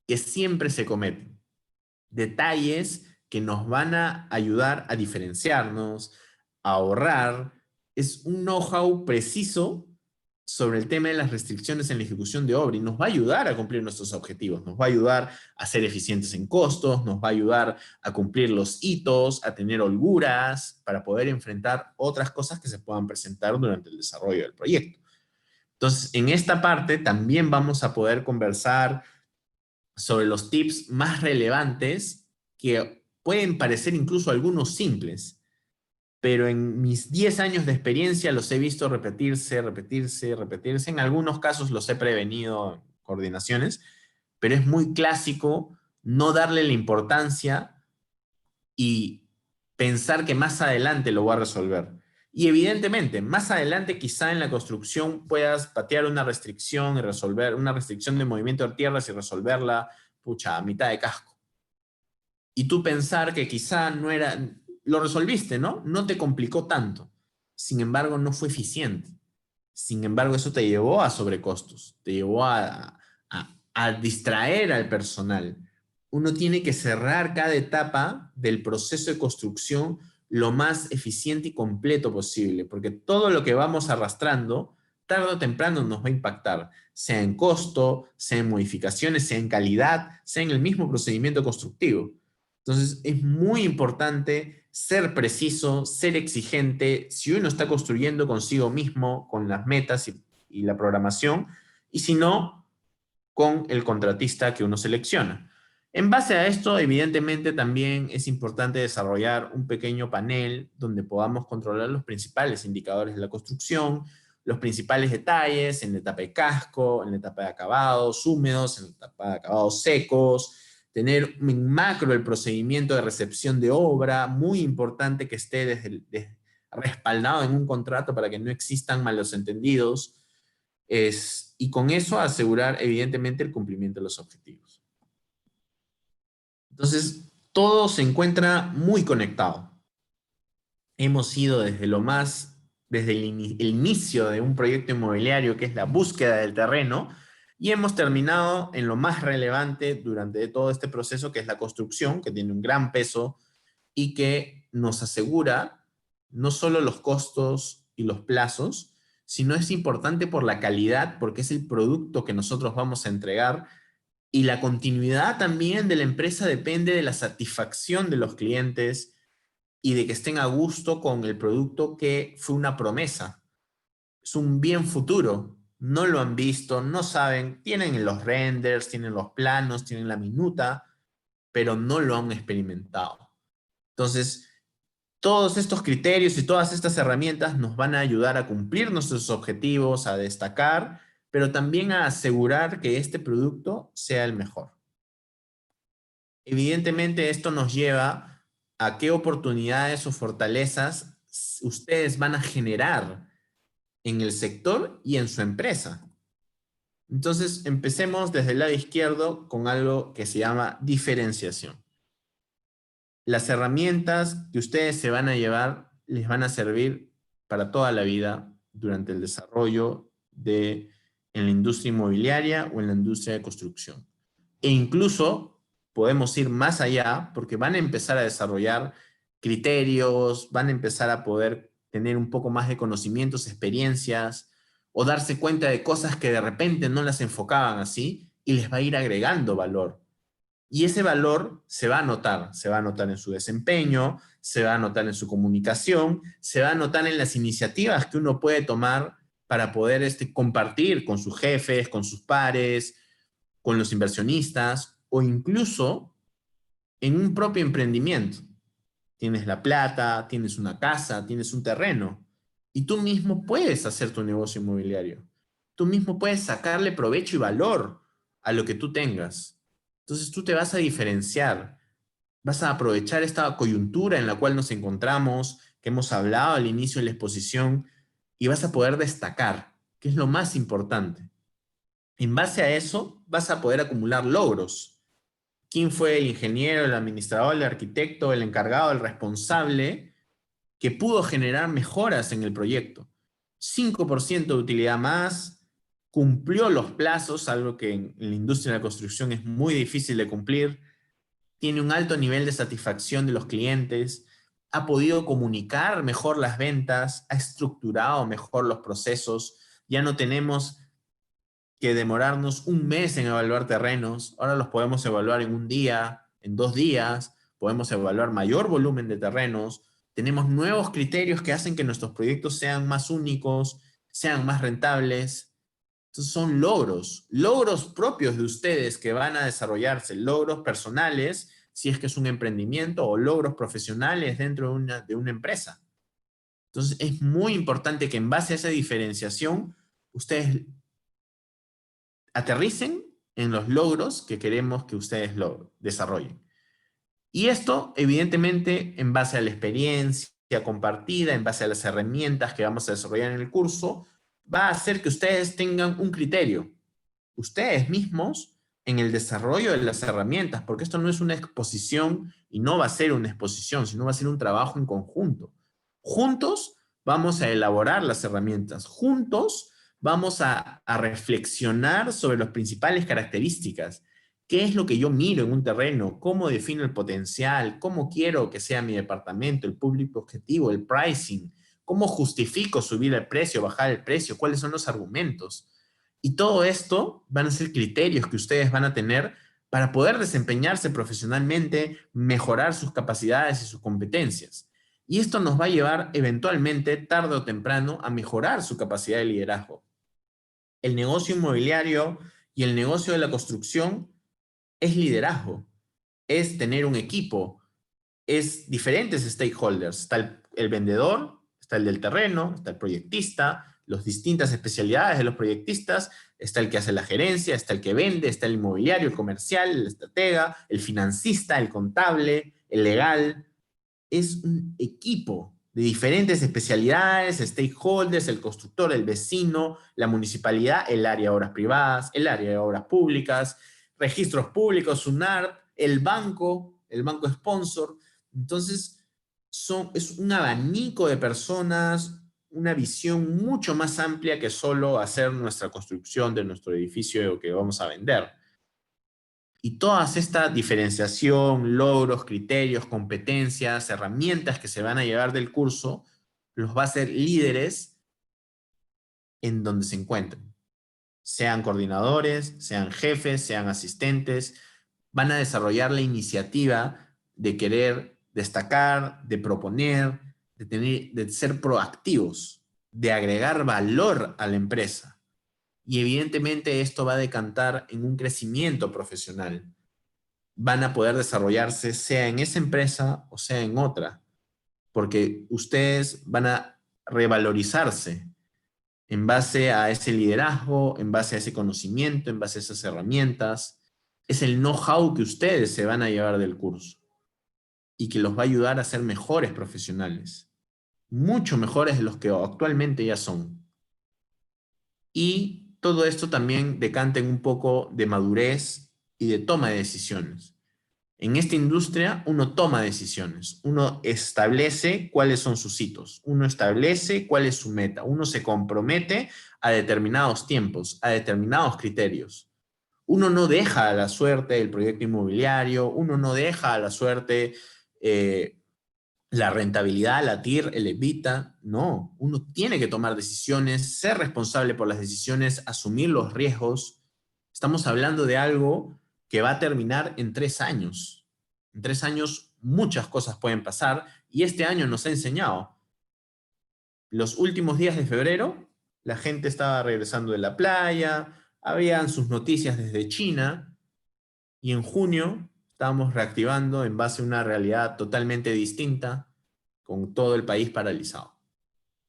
que siempre se cometen. Detalles que nos van a ayudar a diferenciarnos, a ahorrar. Es un know-how preciso sobre el tema de las restricciones en la ejecución de obra y nos va a ayudar a cumplir nuestros objetivos, nos va a ayudar a ser eficientes en costos, nos va a ayudar a cumplir los hitos, a tener holguras para poder enfrentar otras cosas que se puedan presentar durante el desarrollo del proyecto. Entonces, en esta parte también vamos a poder conversar sobre los tips más relevantes que pueden parecer incluso algunos simples, pero en mis 10 años de experiencia los he visto repetirse, repetirse, repetirse. En algunos casos los he prevenido en coordinaciones, pero es muy clásico no darle la importancia y pensar que más adelante lo va a resolver. Y evidentemente, más adelante quizá en la construcción puedas patear una restricción y resolver una restricción de movimiento de tierras y resolverla, pucha, a mitad de casco. Y tú pensar que quizá no era, lo resolviste, ¿no? No te complicó tanto. Sin embargo, no fue eficiente. Sin embargo, eso te llevó a sobrecostos, te llevó a distraer al personal. Uno tiene que cerrar cada etapa del proceso de construcción lo más eficiente y completo posible, porque todo lo que vamos arrastrando, tarde o temprano nos va a impactar, sea en costo, sea en modificaciones, sea en calidad, sea en el mismo procedimiento constructivo. Entonces, es muy importante ser preciso, ser exigente, si uno está construyendo consigo mismo, con las metas y la programación, y si no, con el contratista que uno selecciona. En base a esto, evidentemente, también es importante desarrollar un pequeño panel donde podamos controlar los principales indicadores de la construcción, los principales detalles en la etapa de casco, en la etapa de acabados húmedos, en la etapa de acabados secos, tener en macro el procedimiento de recepción de obra, muy importante que esté respaldado en un contrato para que no existan malos entendidos, y con eso asegurar evidentemente el cumplimiento de los objetivos. Entonces, todo se encuentra muy conectado. Hemos ido desde el inicio de un proyecto inmobiliario, que es la búsqueda del terreno, y hemos terminado en lo más relevante durante todo este proceso, que es la construcción, que tiene un gran peso y que nos asegura no solo los costos y los plazos, sino es importante por la calidad, porque es el producto que nosotros vamos a entregar, y la continuidad también de la empresa depende de la satisfacción de los clientes y de que estén a gusto con el producto que fue una promesa. Es un bien futuro. No lo han visto, no saben, tienen los renders, tienen los planos, tienen la minuta, pero no lo han experimentado. Entonces, todos estos criterios y todas estas herramientas nos van a ayudar a cumplir nuestros objetivos, a destacar, pero también a asegurar que este producto sea el mejor. Evidentemente, esto nos lleva a qué oportunidades o fortalezas ustedes van a generar en el sector y en su empresa. Entonces, empecemos desde el lado izquierdo con algo que se llama diferenciación. Las herramientas que ustedes se van a llevar les van a servir para toda la vida durante el desarrollo en la industria inmobiliaria o en la industria de construcción. E incluso podemos ir más allá porque van a empezar a desarrollar criterios, van a empezar a poder tener un poco más de conocimientos, experiencias, o darse cuenta de cosas que de repente no las enfocaban así y les va a ir agregando valor. Y ese valor se va a notar en su desempeño, se va a notar en su comunicación, se va a notar en las iniciativas que uno puede tomar para poder compartir con sus jefes, con sus pares, con los inversionistas o incluso en un propio emprendimiento. Tienes la plata, tienes una casa, tienes un terreno y tú mismo puedes hacer tu negocio inmobiliario. Tú mismo puedes sacarle provecho y valor a lo que tú tengas. Entonces tú te vas a diferenciar, vas a aprovechar esta coyuntura en la cual nos encontramos, que hemos hablado al inicio de la exposición, y vas a poder destacar, que es lo más importante. En base a eso, vas a poder acumular logros. ¿Quién fue el ingeniero, el administrador, el arquitecto, el encargado, el responsable que pudo generar mejoras en el proyecto? 5% de utilidad más, cumplió los plazos, algo que en la industria de la construcción es muy difícil de cumplir, tiene un alto nivel de satisfacción de los clientes, ha podido comunicar mejor las ventas, ha estructurado mejor los procesos, ya no tenemos que demorarnos un mes en evaluar terrenos, ahora los podemos evaluar en un día, en 2 días, podemos evaluar mayor volumen de terrenos, tenemos nuevos criterios que hacen que nuestros proyectos sean más únicos, sean más rentables. Entonces son logros propios de ustedes que van a desarrollarse, logros personales, si es que es un emprendimiento, o logros profesionales dentro de una empresa. Entonces es muy importante que en base a esa diferenciación, ustedes aterricen en los logros que queremos que ustedes lo desarrollen. Y esto, evidentemente, en base a la experiencia compartida, en base a las herramientas que vamos a desarrollar en el curso, va a hacer que ustedes tengan un criterio, ustedes mismos, en el desarrollo de las herramientas, porque esto no es una exposición y no va a ser una exposición, sino va a ser un trabajo en conjunto. Juntos vamos a elaborar las herramientas, juntos vamos a reflexionar sobre las principales características. ¿Qué es lo que yo miro en un terreno? ¿Cómo defino el potencial? ¿Cómo quiero que sea mi departamento? ¿El público objetivo? ¿El pricing? ¿Cómo justifico subir el precio, bajar el precio? ¿Cuáles son los argumentos? Y todo esto van a ser criterios que ustedes van a tener para poder desempeñarse profesionalmente, mejorar sus capacidades y sus competencias. Y esto nos va a llevar eventualmente, tarde o temprano, a mejorar su capacidad de liderazgo. El negocio inmobiliario y el negocio de la construcción es liderazgo, es tener un equipo, es diferentes stakeholders. Está el vendedor, está el del terreno, está el proyectista, las distintas especialidades de los proyectistas, está el que hace la gerencia, está el que vende, está el inmobiliario, el comercial, el estratega, el financista, el contable, el legal. Es un equipo de diferentes especialidades, stakeholders, el constructor, el vecino, la municipalidad, el área de obras privadas, el área de obras públicas, registros públicos, SUNART, el banco sponsor. Entonces, es un abanico de personas, una visión mucho más amplia que solo hacer nuestra construcción de nuestro edificio que vamos a vender. Y toda esta diferenciación, logros, criterios, competencias, herramientas que se van a llevar del curso, los va a hacer líderes en donde se encuentren. Sean coordinadores, sean jefes, sean asistentes, van a desarrollar la iniciativa de querer destacar, de proponer, de ser proactivos, de agregar valor a la empresa. Y evidentemente esto va a decantar en un crecimiento profesional. Van a poder desarrollarse sea en esa empresa o sea en otra, porque ustedes van a revalorizarse en base a ese liderazgo, en base a ese conocimiento, en base a esas herramientas. Es el know-how que ustedes se van a llevar del curso y que los va a ayudar a ser mejores profesionales, mucho mejores de los que actualmente ya son. Y todo esto también decanta en un poco de madurez y de toma de decisiones. En esta industria uno toma decisiones, uno establece cuáles son sus hitos, uno establece cuál es su meta, uno se compromete a determinados tiempos, a determinados criterios. Uno no deja a la suerte el proyecto inmobiliario, uno no deja a la suerte la rentabilidad, la TIR, el EBITDA. No, uno tiene que tomar decisiones, ser responsable por las decisiones, asumir los riesgos. Estamos hablando de algo que va a terminar en 3 años. En 3 años muchas cosas pueden pasar y este año nos ha enseñado. Los últimos días de febrero, la gente estaba regresando de la playa, habían sus noticias desde China y en junio estábamos reactivando en base a una realidad totalmente distinta con todo el país paralizado.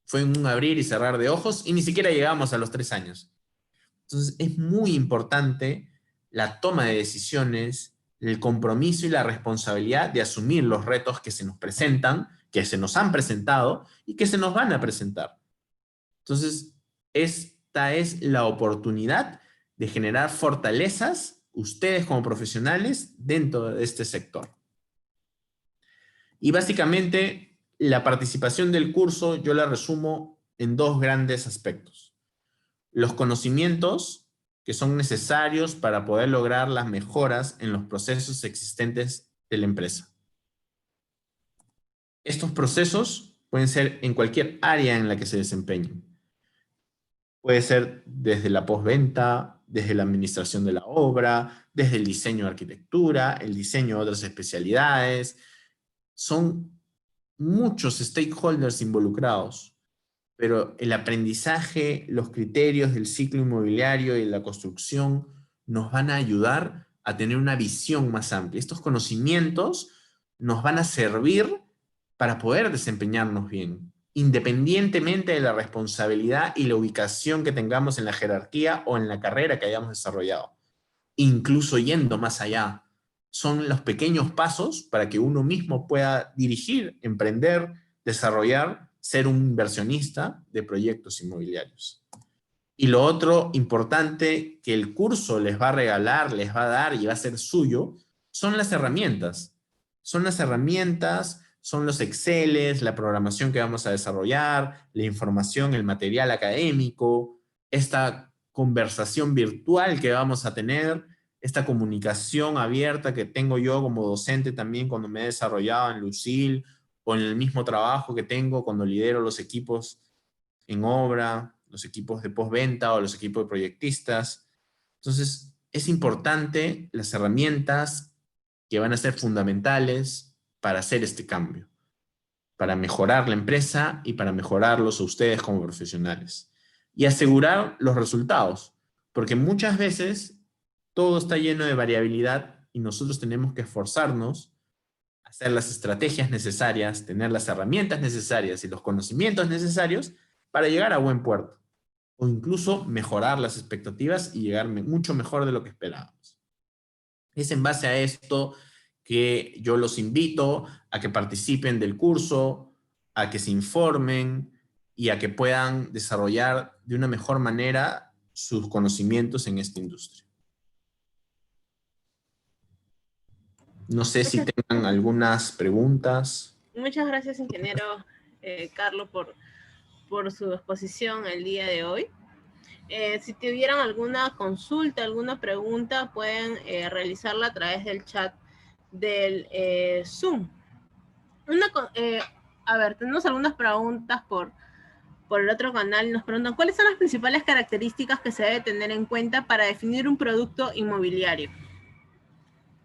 Fue un abrir y cerrar de ojos y ni siquiera llegamos a los 3 años. Entonces es muy importante la toma de decisiones, el compromiso y la responsabilidad de asumir los retos que se nos presentan, que se nos han presentado y que se nos van a presentar. Entonces, esta es la oportunidad de generar fortalezas, ustedes como profesionales, dentro de este sector. Y básicamente, la participación del curso yo la resumo en 2 grandes aspectos. Los conocimientos que son necesarios para poder lograr las mejoras en los procesos existentes de la empresa. Estos procesos pueden ser en cualquier área en la que se desempeñen. Puede ser desde la postventa, desde la administración de la obra, desde el diseño de arquitectura, el diseño de otras especialidades. Son muchos stakeholders involucrados, pero el aprendizaje, los criterios del ciclo inmobiliario y la construcción nos van a ayudar a tener una visión más amplia. Estos conocimientos nos van a servir para poder desempeñarnos bien, independientemente de la responsabilidad y la ubicación que tengamos en la jerarquía o en la carrera que hayamos desarrollado. Incluso yendo más allá, son los pequeños pasos para que uno mismo pueda dirigir, emprender, desarrollar, ser un inversionista de proyectos inmobiliarios. Y lo otro importante que el curso les va a regalar, les va a dar y va a ser suyo, son las herramientas. Son las herramientas, son los Exceles, la programación que vamos a desarrollar, la información, el material académico, esta conversación virtual que vamos a tener, esta comunicación abierta que tengo yo como docente también cuando me he desarrollado en Lucil o en el mismo trabajo que tengo cuando lidero los equipos en obra, los equipos de postventa o los equipos de proyectistas. Entonces, es importante las herramientas que van a ser fundamentales para hacer este cambio, para mejorar la empresa y para mejorarlos a ustedes como profesionales. Y asegurar los resultados, porque muchas veces todo está lleno de variabilidad y nosotros tenemos que esforzarnos, hacer las estrategias necesarias, tener las herramientas necesarias y los conocimientos necesarios para llegar a buen puerto, o incluso mejorar las expectativas y llegar mucho mejor de lo que esperábamos. Es en base a esto que yo los invito a que participen del curso, a que se informen y a que puedan desarrollar de una mejor manera sus conocimientos en esta industria. No sé si tengan algunas preguntas. Muchas gracias, ingeniero Carlos, por su exposición el día de hoy. Si tuvieran alguna consulta, alguna pregunta, pueden realizarla a través del chat del Zoom. A ver, tenemos algunas preguntas por el otro canal. Nos preguntan, ¿cuáles son las principales características que se debe tener en cuenta para definir un producto inmobiliario?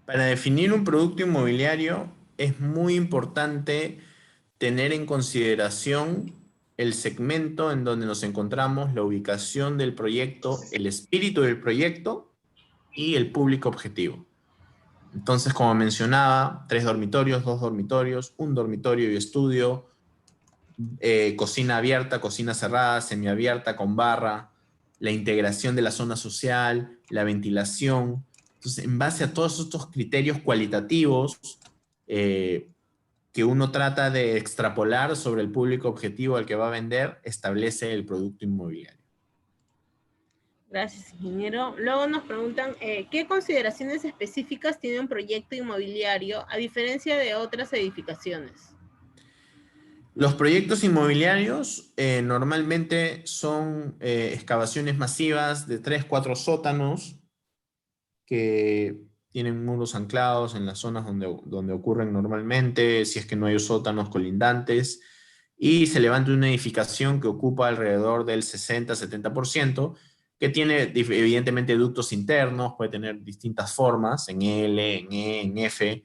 Para definir un producto inmobiliario es muy importante tener en consideración el segmento en donde nos encontramos, la ubicación del proyecto, el espíritu del proyecto y el público objetivo. Entonces, como mencionaba, 3 dormitorios, 2 dormitorios, 1 dormitorio y estudio, cocina abierta, cocina cerrada, semiabierta con barra, la integración de la zona social, la ventilación. Entonces, en base a todos estos criterios cualitativos que uno trata de extrapolar sobre el público objetivo al que va a vender, establece el producto inmobiliario. Gracias, ingeniero. Luego nos preguntan, ¿qué consideraciones específicas tiene un proyecto inmobiliario a diferencia de otras edificaciones? Los proyectos inmobiliarios normalmente son excavaciones masivas de 3, 4 sótanos que tienen muros anclados en las zonas donde ocurren normalmente, si es que no hay sótanos colindantes, y se levanta una edificación que ocupa alrededor del 60-70%, que tiene evidentemente ductos internos, puede tener distintas formas, en L, en E, en F,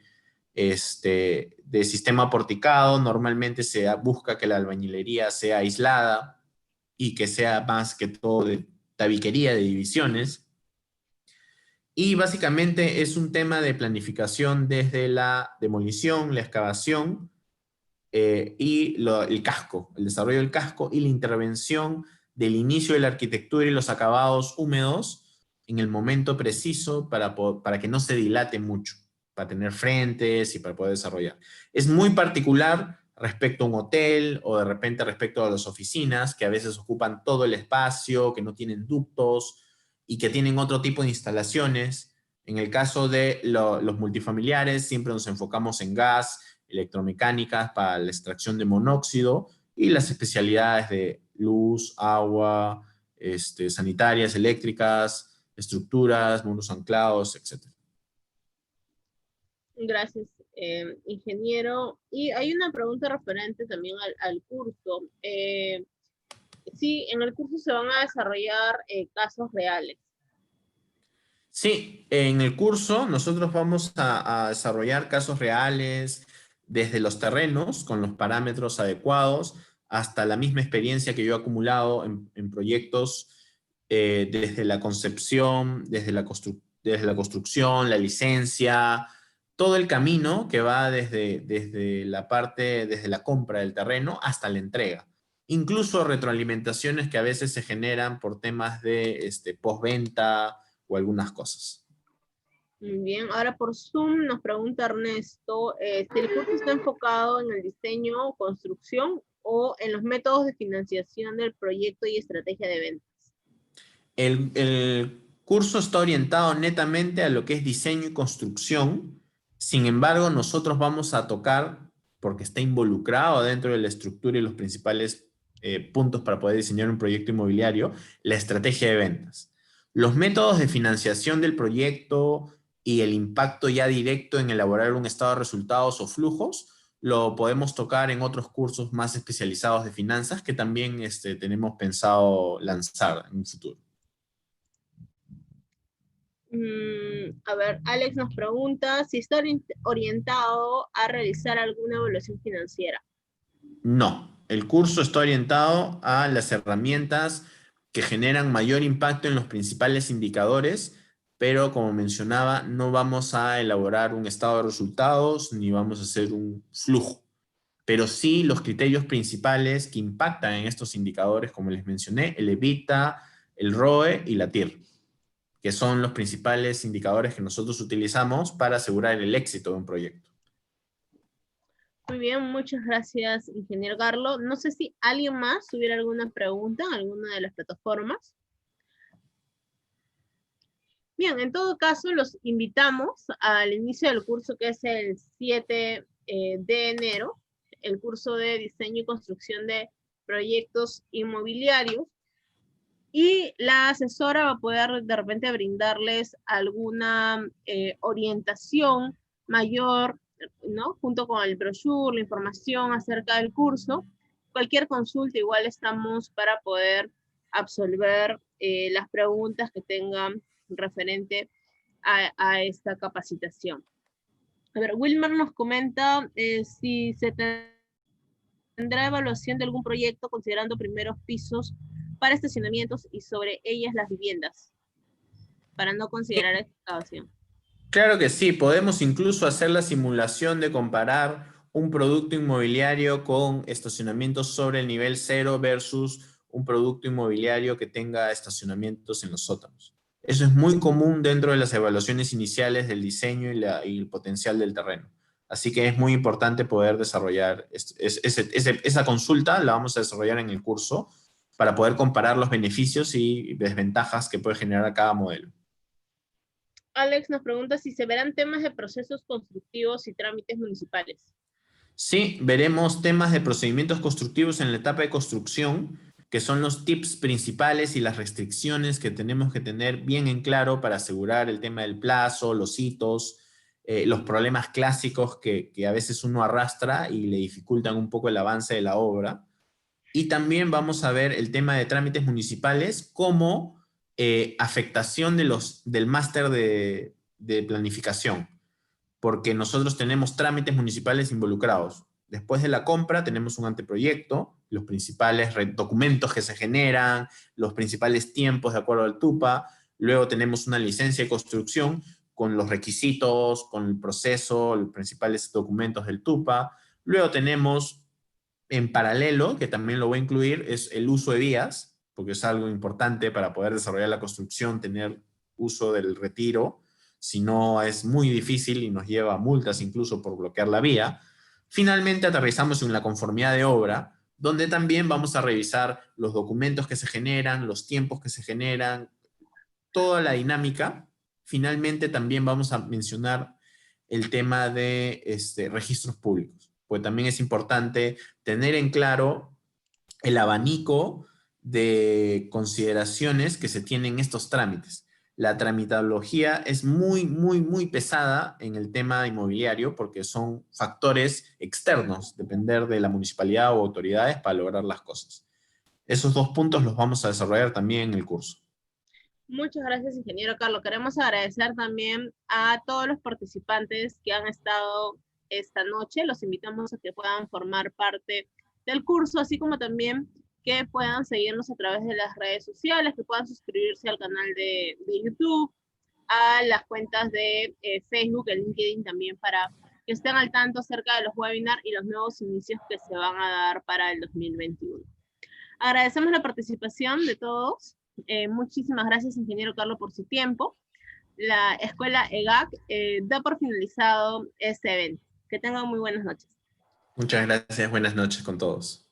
de sistema porticado. Normalmente se busca que la albañilería sea aislada y que sea más que todo de tabiquería de divisiones. Y básicamente es un tema de planificación desde la demolición, la excavación el casco, el desarrollo del casco y la intervención del inicio de la arquitectura y los acabados húmedos en el momento preciso para que no se dilate mucho, para tener frentes y para poder desarrollar. Es muy particular respecto a un hotel o de repente respecto a las oficinas, que a veces ocupan todo el espacio, que no tienen ductos y que tienen otro tipo de instalaciones. En el caso de los multifamiliares, siempre nos enfocamos en gas, electromecánicas para la extracción de monóxido y las especialidades de luz, agua, sanitarias, eléctricas, estructuras, muros anclados, etc. Gracias, ingeniero. Y hay una pregunta referente también al curso. Sí, en el curso se van a desarrollar casos reales. Sí, en el curso nosotros vamos a desarrollar casos reales desde los terrenos con los parámetros adecuados hasta la misma experiencia que yo he acumulado en proyectos desde la concepción, desde la construcción, la licencia, todo el camino que va desde desde la compra del terreno hasta la entrega. Incluso retroalimentaciones que a veces se generan por temas de postventa o algunas cosas. Muy bien, ahora por Zoom nos pregunta Ernesto, si el curso está enfocado en el diseño o construcción o en los métodos de financiación del proyecto y estrategia de ventas. El curso está orientado netamente a lo que es diseño y construcción. Sin embargo, nosotros vamos a tocar, porque está involucrado dentro de la estructura y los principales puntos para poder diseñar un proyecto inmobiliario, la estrategia de ventas. Los métodos de financiación del proyecto y el impacto ya directo en elaborar un estado de resultados o flujos, lo podemos tocar en otros cursos más especializados de finanzas que también tenemos pensado lanzar en un futuro. A ver, Alex nos pregunta si está orientado a realizar alguna evaluación financiera. No, el curso está orientado a las herramientas que generan mayor impacto en los principales indicadores, pero como mencionaba, no vamos a elaborar un estado de resultados ni vamos a hacer un flujo, pero sí los criterios principales que impactan en estos indicadores, como les mencioné, el EBITDA, el ROE y la TIR, que son los principales indicadores que nosotros utilizamos para asegurar el éxito de un proyecto. Muy bien, muchas gracias, ingeniero Carlos. No sé si alguien más tuviera alguna pregunta en alguna de las plataformas. Bien, en todo caso, los invitamos al inicio del curso que es el 7 de enero, el curso de diseño y construcción de proyectos inmobiliarios. Y la asesora va a poder de repente brindarles alguna orientación mayor, ¿no? Junto con el brochure, la información acerca del curso. Cualquier consulta, igual estamos para poder absolver las preguntas que tengan referente a esta capacitación. A ver, Wilmer nos comenta si se tendrá evaluación de algún proyecto considerando primeros pisos para estacionamientos y sobre ellas las viviendas, para no considerar excavación. Claro que sí, podemos incluso hacer la simulación de comparar un producto inmobiliario con estacionamientos sobre el nivel 0 versus un producto inmobiliario que tenga estacionamientos en los sótanos. Eso es muy común dentro de las evaluaciones iniciales del diseño y el potencial del terreno. Así que es muy importante poder desarrollar esa consulta, la vamos a desarrollar en el curso para poder comparar los beneficios y desventajas que puede generar cada modelo. Alex nos pregunta si se verán temas de procesos constructivos y trámites municipales. Sí, veremos temas de procedimientos constructivos en la etapa de construcción, que son los tips principales y las restricciones que tenemos que tener bien en claro para asegurar el tema del plazo, los hitos, los problemas clásicos que a veces uno arrastra y le dificultan un poco el avance de la obra. Y también vamos a ver el tema de trámites municipales como afectación del máster de planificación, porque nosotros tenemos trámites municipales involucrados. Después de la compra tenemos un anteproyecto, los principales documentos que se generan, los principales tiempos de acuerdo al TUPA, luego tenemos una licencia de construcción con los requisitos, con el proceso, los principales documentos del TUPA, luego tenemos en paralelo, que también lo voy a incluir, es el uso de vías, porque es algo importante para poder desarrollar la construcción, tener uso del retiro, si no es muy difícil y nos lleva a multas incluso por bloquear la vía. Finalmente aterrizamos en la conformidad de obra, donde también vamos a revisar los documentos que se generan, los tiempos que se generan, toda la dinámica. Finalmente también vamos a mencionar el tema de registros públicos, pues también es importante tener en claro el abanico de consideraciones que se tienen en estos trámites. La tramitología es muy, muy, muy pesada en el tema inmobiliario porque son factores externos, depender de la municipalidad o autoridades para lograr las cosas. Esos dos puntos los vamos a desarrollar también en el curso. Muchas gracias, ingeniero Carlos. Queremos agradecer también a todos los participantes que han estado esta noche. Los invitamos a que puedan formar parte del curso, así como también que puedan seguirnos a través de las redes sociales, que puedan suscribirse al canal de YouTube, a las cuentas de Facebook, el LinkedIn también, para que estén al tanto acerca de los webinars y los nuevos inicios que se van a dar para el 2021. Agradecemos la participación de todos. Muchísimas gracias, ingeniero Carlos, por su tiempo. La escuela EGAC da por finalizado este evento. Que tengan muy buenas noches. Muchas gracias, buenas noches con todos.